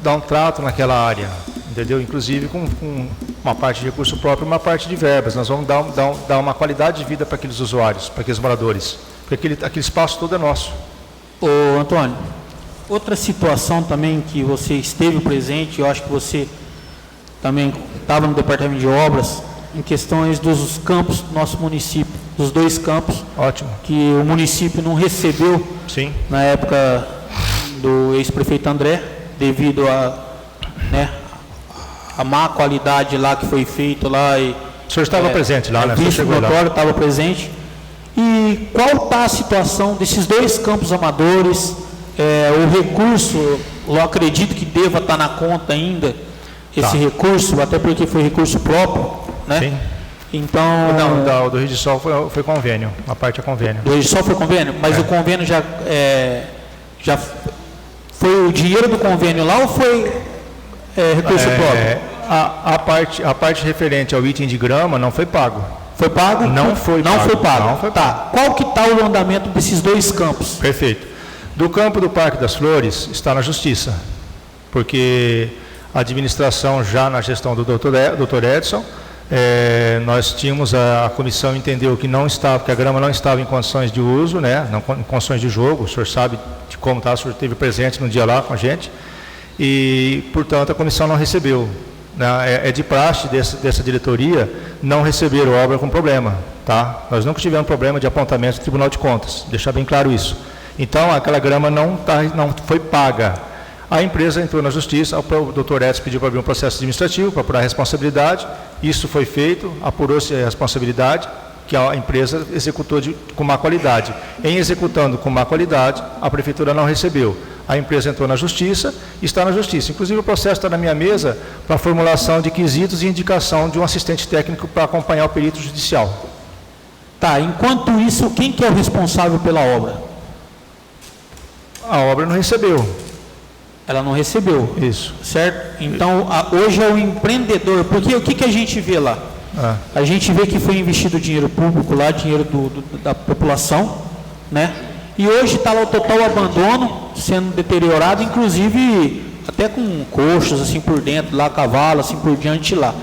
Speaker 4: dar um trato naquela área, entendeu? Inclusive com uma parte de recurso próprio e uma parte de verbas. Nós vamos dar uma qualidade de vida para aqueles usuários, para aqueles moradores. Porque aquele espaço todo é nosso.
Speaker 5: Ô, Antônio, outra situação também que você esteve presente, eu acho que você também estava no departamento de obras, em questões dos campos do nosso município, dos 2 campos.
Speaker 4: Ótimo.
Speaker 5: Que o município não recebeu.
Speaker 4: Sim.
Speaker 5: Na época do ex-prefeito André, devido a má qualidade lá que foi feito lá. E,
Speaker 4: o senhor estava presente lá, né? O
Speaker 5: vice-doutor estava presente. E qual está a situação desses 2 campos amadores? O recurso, eu acredito que deva estar na conta ainda. esse recurso, até porque foi recurso próprio, né?
Speaker 4: Sim.
Speaker 5: Então...
Speaker 4: Não, do Rio de Sol foi convênio, a parte é convênio.
Speaker 5: Do Rio de Sol foi convênio? Mas o convênio já foi o dinheiro do convênio lá ou foi recurso próprio?
Speaker 4: A parte referente ao item de grama não foi pago.
Speaker 5: Foi pago?
Speaker 4: Não foi pago.
Speaker 5: Tá. Qual que está o andamento desses 2 campos?
Speaker 4: Perfeito. Do campo do Parque das Flores está na Justiça, porque a administração já na gestão do Dr. Edson, nós tínhamos, a comissão entendeu que que a grama não estava em condições de uso, né, não em condições de jogo, o senhor sabe de como está, o senhor esteve presente no dia lá com a gente, e, portanto, a comissão não recebeu. É de praxe dessa diretoria não receber obra com problema, tá? Nós nunca tivemos problema de apontamento do Tribunal de Contas, deixar bem claro isso. Então, aquela grama não foi paga. A empresa entrou na Justiça, o doutor Edson pediu para abrir um processo administrativo, para apurar a responsabilidade, isso foi feito, apurou-se a responsabilidade, que a empresa executou com má qualidade. Em executando com má qualidade, a Prefeitura não recebeu. A empresa entrou na Justiça e está na Justiça. Inclusive, o processo está na minha mesa para a formulação de quesitos e indicação de um assistente técnico para acompanhar o perito judicial.
Speaker 5: Tá, enquanto isso, quem que é o responsável pela obra?
Speaker 4: A obra não recebeu.
Speaker 5: Ela não recebeu.
Speaker 4: Isso.
Speaker 5: Certo? Então, hoje é o empreendedor, porque o que a gente vê lá? A gente vê que foi investido dinheiro público lá, dinheiro da população, né? E hoje está lá o total abandono, sendo deteriorado, inclusive até com coxos assim por dentro, lá cavalo, assim por diante lá.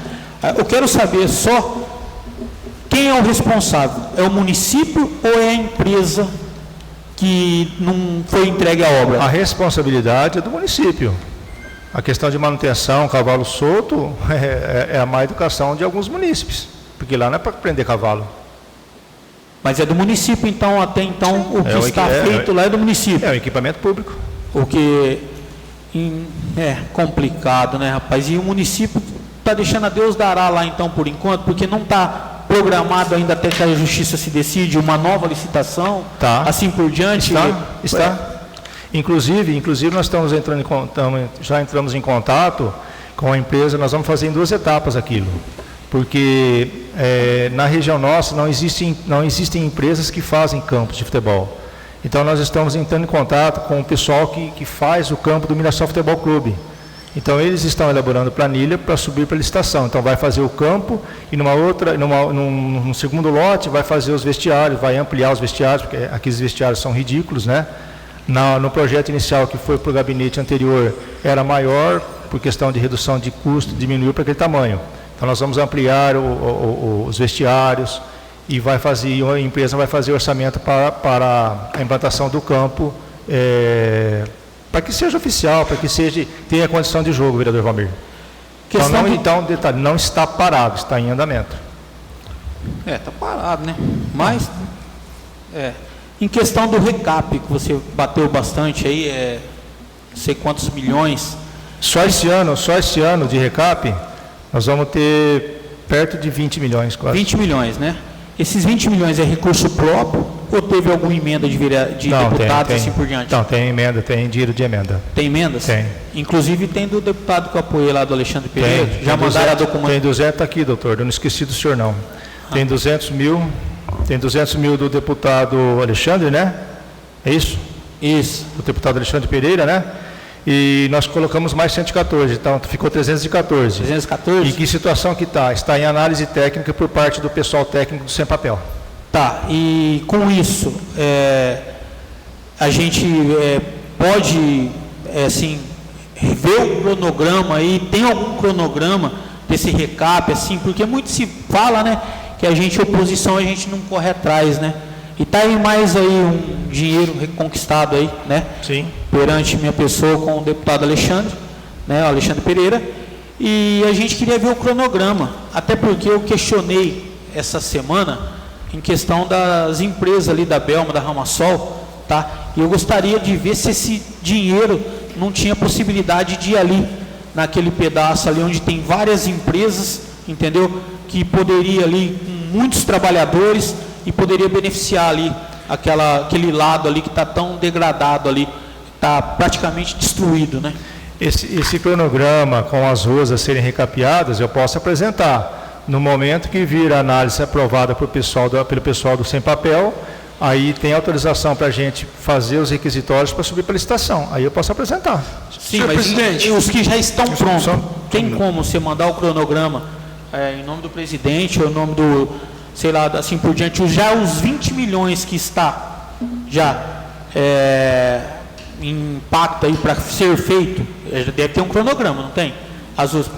Speaker 5: Eu quero saber só quem é o responsável, é o município ou é a empresa que não foi entregue a obra?
Speaker 4: A responsabilidade é do município. A questão de manutenção, cavalo solto, é a má educação de alguns munícipes, porque lá não é para prender cavalo.
Speaker 5: Mas é do município, então, até então, o que está feito lá é do município.
Speaker 4: É o equipamento público.
Speaker 5: O que é complicado, né, rapaz? E o município está deixando a Deus dará lá, então, por enquanto, porque não está programado ainda até que a Justiça se decide, uma nova licitação, assim por diante.
Speaker 4: Está. Inclusive nós já entramos em contato com a empresa, nós vamos fazer em 2 etapas aquilo, porque na região nossa não existem empresas que fazem campos de futebol. Então nós estamos entrando em contato com o pessoal que faz o campo do Mirassol Futebol Clube. Então eles estão elaborando planilha para subir para a licitação. Então vai fazer o campo e num segundo lote vai fazer os vestiários, vai ampliar os vestiários, porque aqueles vestiários são ridículos, né? No projeto inicial que foi para o gabinete anterior era maior, por questão de redução de custo, diminuiu para aquele tamanho. Então nós vamos ampliar os vestiários e a empresa vai fazer orçamento para a implantação do campo, para que seja oficial, para que tenha condição de jogo, vereador Valmir. Então, detalhe, não está parado, está em andamento.
Speaker 5: Está parado, né? Mas, em questão do recap, que você bateu bastante aí, não sei quantos milhões.
Speaker 4: Só esse ano de recap, nós vamos ter perto de 20 milhões, quase.
Speaker 5: 20 milhões, né? Esses 20 milhões é recurso próprio ou teve alguma emenda de deputados assim por diante?
Speaker 4: Não, tem emenda, tem dinheiro de emenda.
Speaker 5: Tem emendas?
Speaker 4: Tem.
Speaker 5: Inclusive tem do deputado que eu apoiei lá, do Alexandre Pereira. Já mandaram a documentação?
Speaker 4: Tem 200, está aqui, doutor, eu não esqueci do senhor não. Tem 200 mil do deputado Alexandre, né? É isso?
Speaker 5: Isso.
Speaker 4: Do deputado Alexandre Pereira, né? E nós colocamos mais 114, então ficou 314.
Speaker 5: 314?
Speaker 4: E que situação que está? Está em análise técnica por parte do pessoal técnico do Sem Papel.
Speaker 5: Tá, e com isso, a gente pode, assim, ver o cronograma aí, tem algum cronograma desse recap, assim, porque muito se fala, né, que a gente, oposição, a gente não corre atrás, né? E está aí mais aí um dinheiro reconquistado aí, né?
Speaker 4: Sim.
Speaker 5: Perante minha pessoa com o deputado Alexandre, né, o Alexandre Pereira, e a gente queria ver o cronograma, até porque eu questionei essa semana em questão das empresas ali da Belma, da Ramasol, tá? E eu gostaria de ver se esse dinheiro não tinha possibilidade de ir ali, naquele pedaço ali onde tem várias empresas, entendeu? Que poderia ali, com muitos trabalhadores, e poderia beneficiar ali aquele lado ali que está tão degradado ali, está praticamente destruído, né?
Speaker 4: Esse cronograma com as ruas a serem recapeadas, eu posso apresentar. No momento que vir a análise aprovada pelo pessoal do Sem Papel, aí tem autorização para a gente fazer os requisitórios para subir para a licitação. Aí eu posso apresentar.
Speaker 5: Sim, mas presidente, os que já estão prontos, tem como você mandar o cronograma em nome do presidente ou em nome do, sei lá, assim por diante, já os 20 milhões que está já em pacto aí para ser feito, deve ter um cronograma, não tem? As ruas,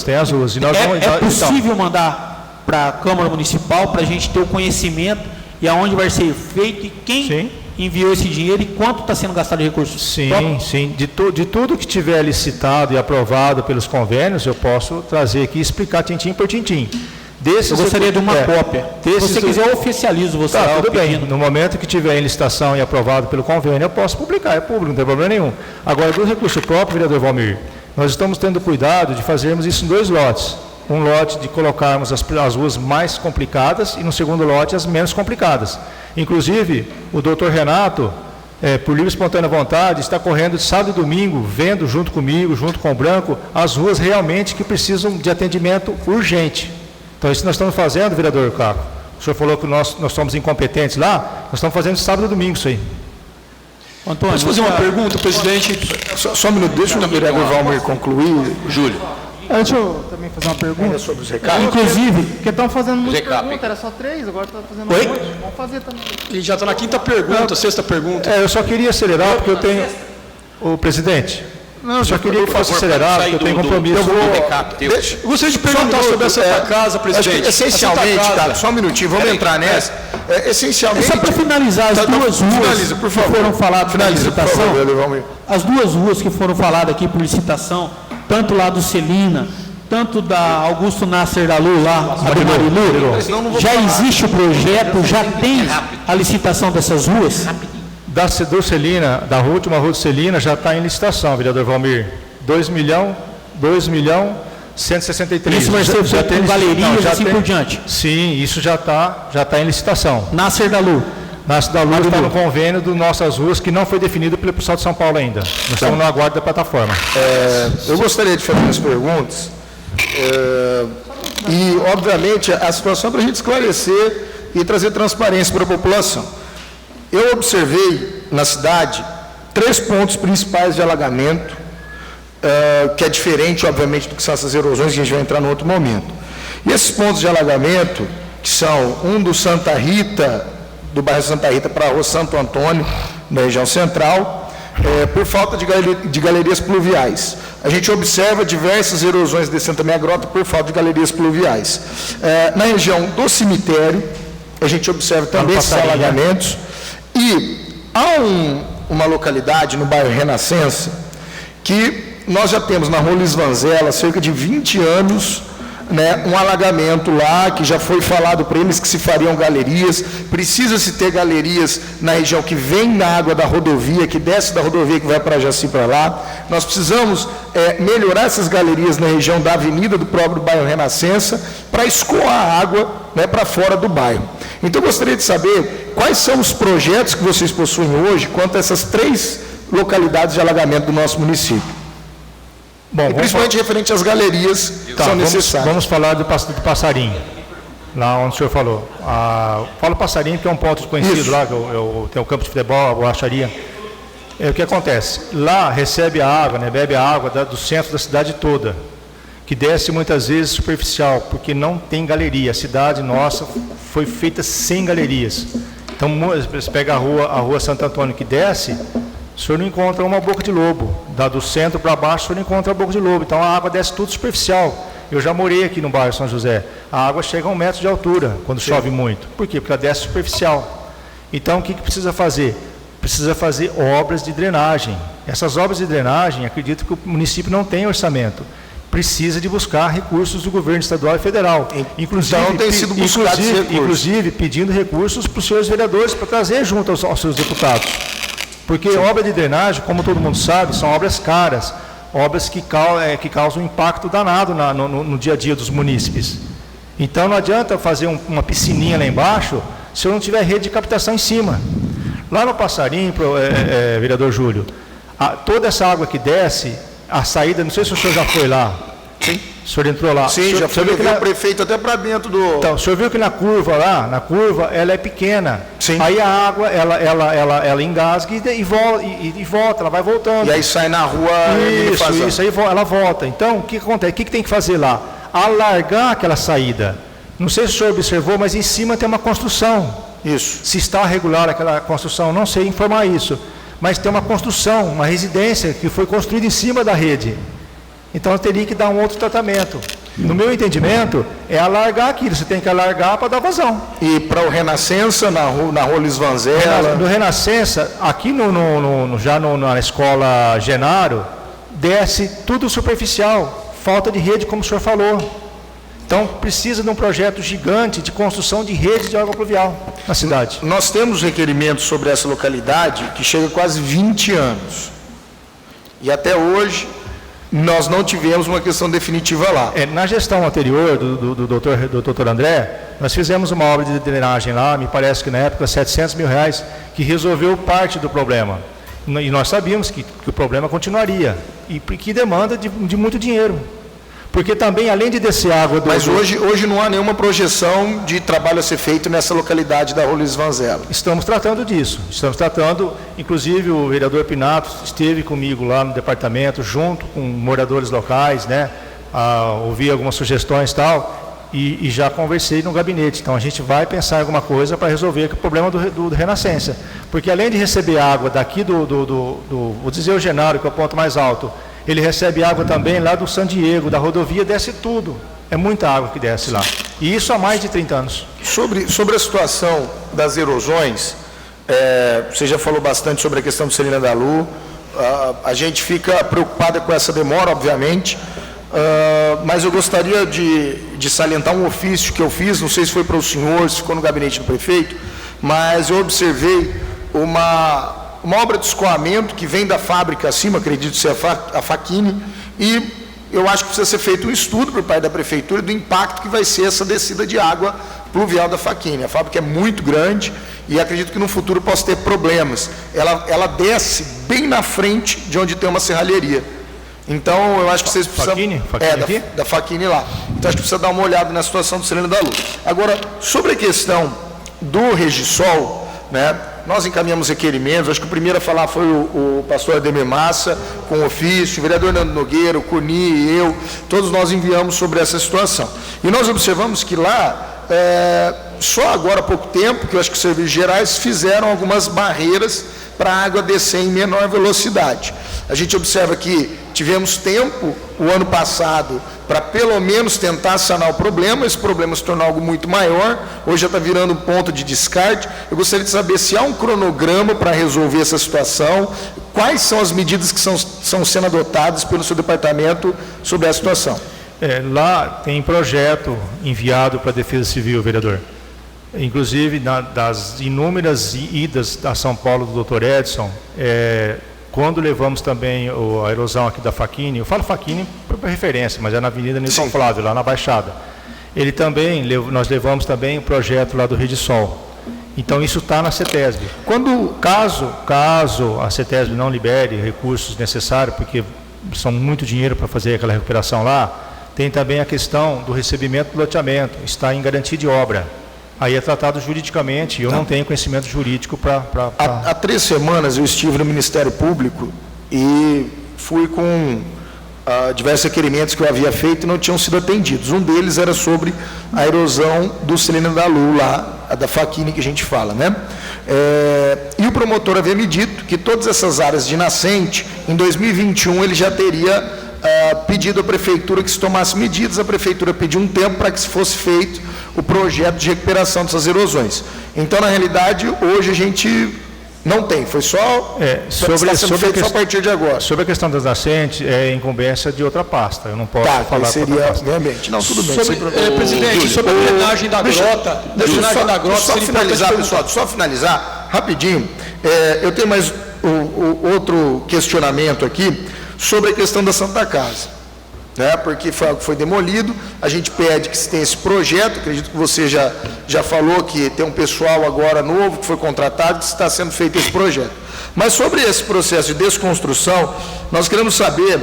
Speaker 4: tem as ruas. E nós
Speaker 5: é possível mandar para a Câmara Municipal para a gente ter o conhecimento e aonde vai ser feito e quem enviou esse dinheiro e quanto está sendo gastado de recursos?
Speaker 4: Sim. De tudo que tiver licitado e aprovado pelos convênios, eu posso trazer aqui e explicar tintim por tintim. Eu
Speaker 5: gostaria de uma cópia. Se você quiser, eu oficializo você.
Speaker 4: Tá, tudo bem. No momento que tiver em licitação e aprovado pelo convênio, eu posso publicar, é público, não tem problema nenhum. Agora, do recurso próprio, vereador Valmir, nós estamos tendo cuidado de fazermos isso em 2 lotes. Um lote de colocarmos as ruas mais complicadas e no segundo lote as menos complicadas. Inclusive, o doutor Renato, por livre e espontânea vontade, está correndo de sábado e domingo, vendo junto comigo, junto com o Branco, as ruas realmente que precisam de atendimento urgente. Então, isso nós estamos fazendo, vereador Caco. O senhor falou que nós somos incompetentes lá, nós estamos fazendo sábado e domingo isso aí.
Speaker 3: Antônio, posso fazer uma pergunta, presidente?
Speaker 1: Só um minuto, deixa o vereador Valmir concluir.
Speaker 2: Júlio.
Speaker 6: Deixa eu também fazer uma pergunta.
Speaker 1: Sobre os recados.
Speaker 6: Inclusive, porque estão fazendo muita
Speaker 2: Recap.
Speaker 6: pergunta, era só 3, agora está fazendo um monte. Vamos fazer também.
Speaker 3: E já está na 5ª pergunta, 6ª pergunta.
Speaker 4: Eu só queria acelerar, porque eu tenho... O presidente... Eu só queria que fosse acelerado, porque eu tenho compromisso.
Speaker 3: Eu gostaria de perguntar sobre a Santa Casa, presidente.
Speaker 1: Essencialmente, cara, só um minutinho, vamos entrar nessa. Essencialmente...
Speaker 5: Só para finalizar, as duas ruas que foram faladas por licitação, as 2 ruas que foram faladas aqui por licitação, tanto lá do Celina, tanto da Augusto Nasser da Lu, lá, a do Marilu, já existe o projeto, já tem a licitação dessas ruas?
Speaker 4: Do Celina, da última rua do Celina, já está em licitação, vereador Valmir. 2 milhões 163.
Speaker 5: Isso vai ser feito com galerias e assim por diante?
Speaker 4: Sim, isso já está em licitação.
Speaker 5: Nascer da Lu.
Speaker 4: Nascer da Lu está no convênio do Nossas Ruas, que não foi definido pelo pessoal de São Paulo ainda. Nós estamos no aguardo da plataforma.
Speaker 1: Eu gostaria de fazer as perguntas. E, obviamente, a situação é para a gente esclarecer e trazer transparência para a população. Eu observei na cidade 3 pontos principais de alagamento, que é diferente, obviamente, do que são essas erosões, que a gente vai entrar no outro momento. E esses pontos de alagamento, que são um do Santa Rita, do bairro Santa Rita para a rua Santo Antônio, na região central, por falta de galerias pluviais. A gente observa diversas erosões descendo também a grota por falta de galerias pluviais. Na região do cemitério, a gente observa também esses alagamentos. E há uma localidade no bairro Renascença que nós já temos na rua Luiz Vanzella há cerca de 20 anos, né, um alagamento lá, que já foi falado para eles que se fariam galerias. Precisa-se ter galerias na região que vem na água da rodovia, que desce da rodovia que vai para Jaci para lá. Nós precisamos melhorar essas galerias na região da avenida do próprio bairro Renascença para escoar a água, né, para fora do bairro. Então, eu gostaria de saber quais são os projetos que vocês possuem hoje quanto a essas 3 localidades de alagamento do nosso município. Bom, e principalmente referente às galerias que são necessárias.
Speaker 4: Vamos falar do Passarinho, lá onde o senhor falou. Falo Passarinho, que é um ponto conhecido lá, que eu tenho o campo de futebol, a borracharia. O que acontece? Lá recebe a água, né, bebe a água do centro da cidade toda, que desce muitas vezes superficial, porque não tem galeria. A cidade nossa foi feita sem galerias. Então, você pega a rua Santo Antônio que desce, o senhor não encontra uma boca de lobo. Do centro para baixo, o senhor não encontra a boca de lobo. Então, a água desce tudo superficial. Eu já morei aqui no bairro São José. A água chega a 1 metro de altura, quando chove muito. Por quê? Porque ela desce superficial. Então, o que precisa fazer? Precisa fazer obras de drenagem. Essas obras de drenagem, acredito que o município não tem orçamento. Precisa de buscar recursos do governo estadual e federal. Inclusive,
Speaker 1: então, tem sido buscado esse recurso.
Speaker 4: Inclusive, pedindo recursos para os senhores vereadores, para trazer junto aos seus deputados. Porque obra de drenagem, como todo mundo sabe, são obras caras, obras que causam um impacto danado no dia a dia dos munícipes. Então, não adianta fazer uma piscininha lá embaixo se eu não tiver rede de captação em cima. Lá no Passarinho, vereador Júlio, Toda essa água que desce, a saída, não sei se o senhor já foi lá.
Speaker 1: Sim.
Speaker 4: O senhor entrou lá.
Speaker 1: Sim, já foi o prefeito até para dentro do...
Speaker 4: Então, o senhor viu que na curva ela é pequena.
Speaker 1: Sim.
Speaker 4: Aí a água, ela engasga e volta, ela vai voltando.
Speaker 1: E aí sai na rua...
Speaker 4: Isso, aí ela volta. Então, o que acontece? O que tem que fazer lá? Alargar aquela saída. Não sei se o senhor observou, mas em cima tem uma construção.
Speaker 1: Isso.
Speaker 4: Se está regular aquela construção, não sei informar isso. Mas tem uma construção, uma residência que foi construída em cima da rede. Então teria que dar um outro tratamento. No meu entendimento, é alargar aquilo. Você tem que alargar para dar vazão.
Speaker 1: E para o Renascença, na rua Luiz Vanzella?
Speaker 4: No Renascença, aqui na escola Genaro, desce tudo superficial. Falta de rede, como o senhor falou. Então, precisa de um projeto gigante de construção de redes de água pluvial na cidade.
Speaker 1: Nós temos requerimentos sobre essa localidade que chega a quase 20 anos. E até hoje, nós não tivemos uma questão definitiva lá.
Speaker 4: Na gestão anterior do doutor André, nós fizemos uma obra de drenagem lá, me parece que na época, R$700 mil, que resolveu parte do problema. E nós sabíamos que o problema continuaria, e que demanda de muito dinheiro. Porque também, além de descer água...
Speaker 1: Mas hoje não há nenhuma projeção de trabalho a ser feito nessa localidade da Rua Luiz Vanzella.
Speaker 4: Estamos tratando disso. Inclusive o vereador Pinato esteve comigo lá no departamento, junto com moradores locais, né? Ouvi algumas sugestões e tal, e já conversei no gabinete. Então, a gente vai pensar em alguma coisa para resolver o problema do Renascença. Porque, além de receber água daqui vou dizer o Genaro, que é o ponto mais alto, ele recebe água também lá do San Diego, da rodovia, desce tudo. É muita água que desce lá. E isso há mais de 30 anos.
Speaker 1: Sobre a situação das erosões, você já falou bastante sobre a questão do Celina da Lu. A gente fica preocupada com essa demora, obviamente, mas eu gostaria de salientar um ofício que eu fiz, não sei se foi para o senhor, se ficou no gabinete do prefeito, mas eu observei uma obra de escoamento que vem da fábrica acima, acredito ser a Facchini, e eu acho que precisa ser feito um estudo por parte da prefeitura do impacto que vai ser essa descida de água pluvial da Facchini. A fábrica é muito grande e acredito que no futuro possa ter problemas. Ela desce bem na frente de onde tem uma serralheria. Então, eu acho que vocês precisam... Da Facchini lá. Então, acho que precisa dar uma olhada na situação do Celina da Luz. Agora, sobre a questão do Regisol, né? Nós encaminhamos requerimentos, acho que o primeiro a falar foi o pastor Ademir Massa, com o ofício, o vereador Nando Nogueira, o Cuni e eu, todos nós enviamos sobre essa situação. E nós observamos que lá, só agora há pouco tempo, que eu acho que os serviços gerais fizeram algumas barreiras para a água descer em menor velocidade. A gente observa que tivemos tempo, o ano passado, para pelo menos tentar sanar o problema, esse problema se tornou algo muito maior, hoje já está virando um ponto de descarte. Eu gostaria de saber se há um cronograma para resolver essa situação, quais são as medidas que são sendo adotadas pelo seu departamento sobre essa situação.
Speaker 4: Lá tem projeto enviado para a Defesa Civil, vereador. Inclusive, das inúmeras idas a São Paulo do Dr. Edson, quando levamos também a erosão aqui da Facchini, eu falo Facchini por referência, mas é na Avenida Nilson Flávio, lá na Baixada. Nós levamos também o projeto lá do Regisol. Então, isso está na CETESB. Caso a CETESB não libere recursos necessários, porque são muito dinheiro para fazer aquela recuperação lá, tem também a questão do recebimento do loteamento, está em garantia de obra. Aí é tratado juridicamente, e eu não tenho conhecimento jurídico para...
Speaker 1: Há 3 semanas eu estive no Ministério Público e fui com diversos requerimentos que eu havia feito e não tinham sido atendidos. Um deles era sobre a erosão do Celina da Lu, lá, a da Facchini que a gente fala, né? E o promotor havia me dito que todas essas áreas de nascente, em 2021, ele já teria pedido à prefeitura que se tomasse medidas. A prefeitura pediu um tempo para que se fosse feito o projeto de recuperação dessas erosões. Então, na realidade, hoje a gente não tem, foi só só a partir de agora.
Speaker 4: Sobre a questão das nascentes, é incumbência de outra pasta, eu não posso falar
Speaker 1: seria realmente. Não, tudo bem.
Speaker 3: Presidente, sobre a drenagem da grota...
Speaker 1: Só finalizar, rapidinho, eu tenho mais outro questionamento aqui sobre a questão da Santa Casa. né, porque foi algo que foi demolido. A gente pede que se tenha esse projeto, acredito que você já falou que tem um pessoal agora novo que foi contratado, que está sendo feito esse projeto. Mas sobre esse processo de desconstrução, nós queremos saber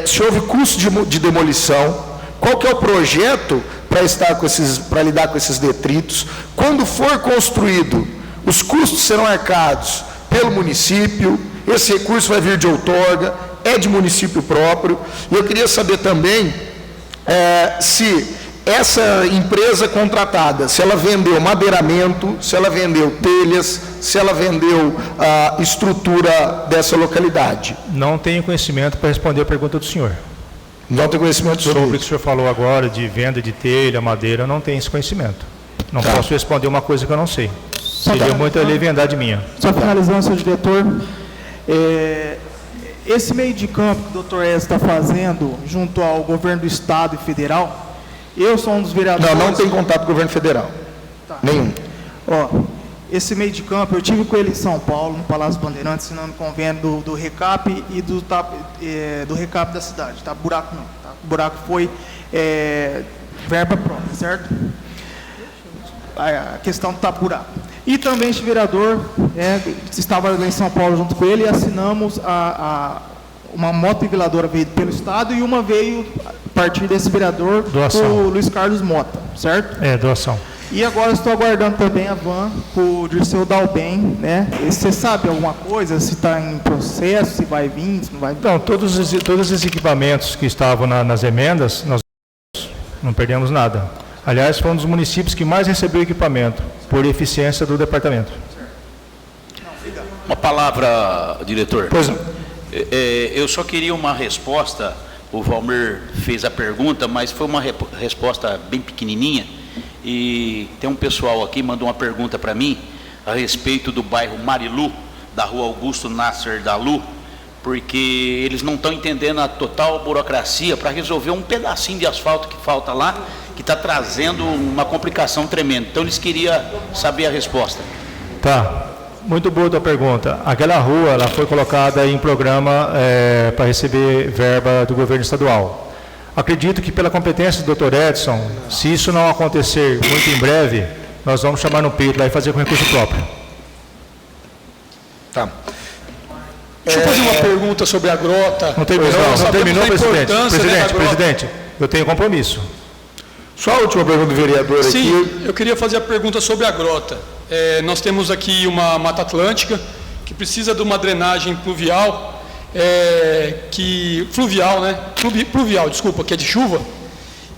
Speaker 1: se houve custo de demolição, qual que é o projeto para lidar com esses detritos, quando for construído, os custos serão arcados pelo município, esse recurso vai vir de outorga, é de município próprio, e eu queria saber também se essa empresa contratada, se ela vendeu madeiramento, se ela vendeu telhas, se ela vendeu a estrutura dessa localidade.
Speaker 4: Não tenho conhecimento para responder a pergunta do senhor.
Speaker 1: Não tem conhecimento sobre
Speaker 4: o que o
Speaker 1: isso.
Speaker 4: senhor falou agora de venda de telha, madeira, eu não tenho esse conhecimento. Não posso responder uma coisa que eu não sei. Seria muita leviandade minha.
Speaker 6: Só finalizando, senhor diretor, esse meio de campo que o doutor Ezio está fazendo junto ao governo do estado e federal, eu sou um dos vereadores...
Speaker 1: Não tem contato com o governo federal.
Speaker 6: Tá.
Speaker 1: Nenhum.
Speaker 6: Esse meio de campo, eu tive com ele em São Paulo, no Palácio Bandeirantes, assinando convênio do RECAP e do RECAP da cidade. Tá? Buraco não. Tá? Buraco foi verba própria, certo? A questão do buraco. E também este vereador, estava lá em São Paulo junto com ele, e assinamos uma moto niveladora veio pelo estado e uma veio a partir desse vereador, o Luiz Carlos Mota, certo?
Speaker 4: Doação.
Speaker 6: E agora estou aguardando também a van com o Dirceu Dalben, né? E você sabe alguma coisa, se está em processo, se vai vir, se não vai vir?
Speaker 4: Não, todos os equipamentos que estavam nas emendas, nós não perdemos nada. Aliás, foi um dos municípios que mais recebeu equipamento, por eficiência do departamento.
Speaker 2: Uma palavra, diretor.
Speaker 1: Pois não.
Speaker 2: Eu só queria uma resposta, o Valmir fez a pergunta, mas foi uma resposta bem pequenininha, e tem um pessoal aqui, mandou uma pergunta para mim, a respeito do bairro Marilu, da rua Augusto Nasser da Lu, porque eles não estão entendendo a total burocracia para resolver um pedacinho de asfalto que falta lá, que está trazendo uma complicação tremenda. Então, eles queriam saber a resposta.
Speaker 4: Tá, muito boa a tua pergunta. Aquela rua, ela foi colocada em programa para receber verba do governo estadual. Acredito que pela competência do Dr. Edson, se isso não acontecer muito em breve, nós vamos chamar no peito lá e fazer com recurso próprio.
Speaker 1: Tá.
Speaker 3: Deixa eu fazer uma pergunta sobre a grota.
Speaker 4: Não terminou, presidente. Presidente, eu tenho compromisso.
Speaker 1: Só a última pergunta do vereador.
Speaker 3: Sim,
Speaker 1: aqui.
Speaker 3: Eu queria fazer a pergunta sobre a grota. Nós temos aqui uma Mata Atlântica que precisa de uma drenagem pluvial, pluvial, desculpa, que é de chuva,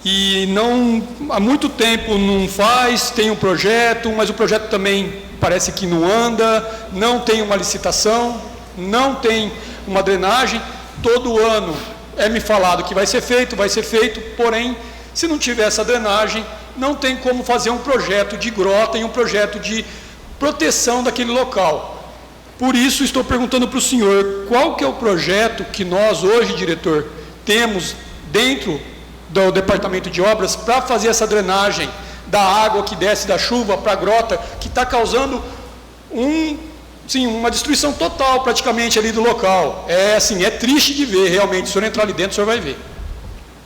Speaker 3: e não, há muito tempo não faz, tem um projeto, mas o projeto também parece que não anda, não tem uma licitação, não tem uma drenagem, todo ano me falado que vai ser feito, porém, se não tiver essa drenagem, não tem como fazer um projeto de grota e um projeto de proteção daquele local. Por isso, estou perguntando para o senhor, qual que é o projeto que nós hoje, diretor, temos dentro do Departamento de Obras para fazer essa drenagem da água que desce da chuva para a grota, que está causando uma destruição total praticamente ali do local. É triste de ver, realmente. Se o senhor entrar ali dentro, o senhor vai ver.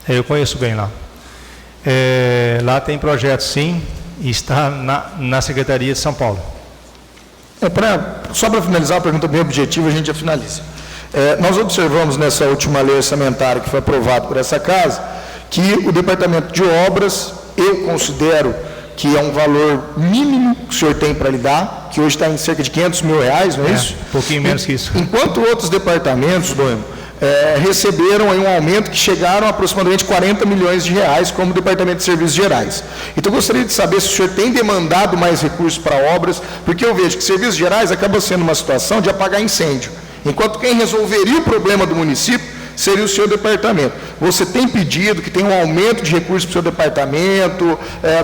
Speaker 4: Eu conheço bem lá. Lá tem projeto, sim, e está na Secretaria de São Paulo.
Speaker 1: Só para finalizar, uma pergunta bem objetiva, a gente já finaliza. Nós observamos nessa última lei orçamentária que foi aprovada por essa casa, que o Departamento de Obras, eu considero que é um valor mínimo que o senhor tem para lidar, que hoje está em cerca de R$500 mil, não é isso?
Speaker 4: Um pouquinho menos que isso.
Speaker 1: Enquanto outros departamentos, Doemo, receberam aí um aumento que chegaram a aproximadamente R$40 milhões, como o Departamento de Serviços Gerais. Então, eu gostaria de saber se o senhor tem demandado mais recursos para obras, porque eu vejo que Serviços Gerais acaba sendo uma situação de apagar incêndio, enquanto quem resolveria o problema do município seria o seu departamento. Você tem pedido que tenha um aumento de recursos para o seu departamento?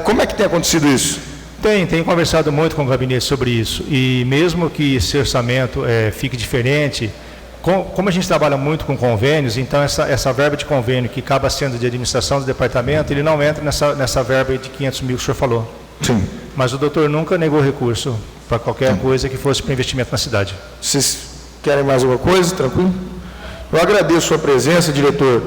Speaker 1: Como é que tem acontecido isso?
Speaker 4: Tenho conversado muito com o gabinete sobre isso, e mesmo que esse orçamento fique diferente, como a gente trabalha muito com convênios, então essa verba de convênio que acaba sendo de administração do departamento, ele não entra nessa verba de R$500 mil que o senhor falou.
Speaker 1: Sim.
Speaker 4: Mas o doutor nunca negou recurso para qualquer coisa que fosse para investimento na cidade.
Speaker 1: Vocês querem mais alguma coisa? Tranquilo? Eu agradeço a sua presença, diretor.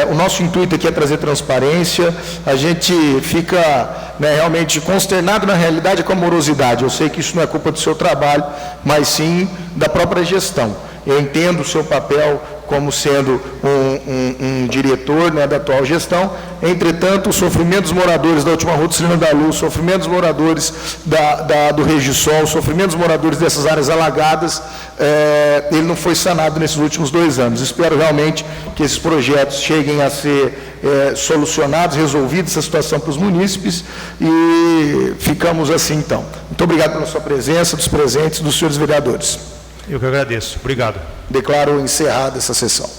Speaker 1: O nosso intuito aqui é trazer transparência. A gente fica, né, realmente consternado, na realidade, com a morosidade. Eu sei que isso não é culpa do seu trabalho, mas sim da própria gestão. Eu entendo o seu papel como sendo um diretor, né, da atual gestão. Entretanto, o sofrimento dos moradores da última rua do Cilindro da Luz, o sofrimento dos moradores do Regisol, o sofrimento dos moradores dessas áreas alagadas, ele não foi sanado nesses últimos 2 anos. Espero realmente que esses projetos cheguem a ser solucionados, resolvidos essa situação para os munícipes, e ficamos assim, então. Muito obrigado pela sua presença, dos presentes, dos senhores vereadores.
Speaker 4: Eu que agradeço. Obrigado.
Speaker 1: Declaro encerrada essa sessão.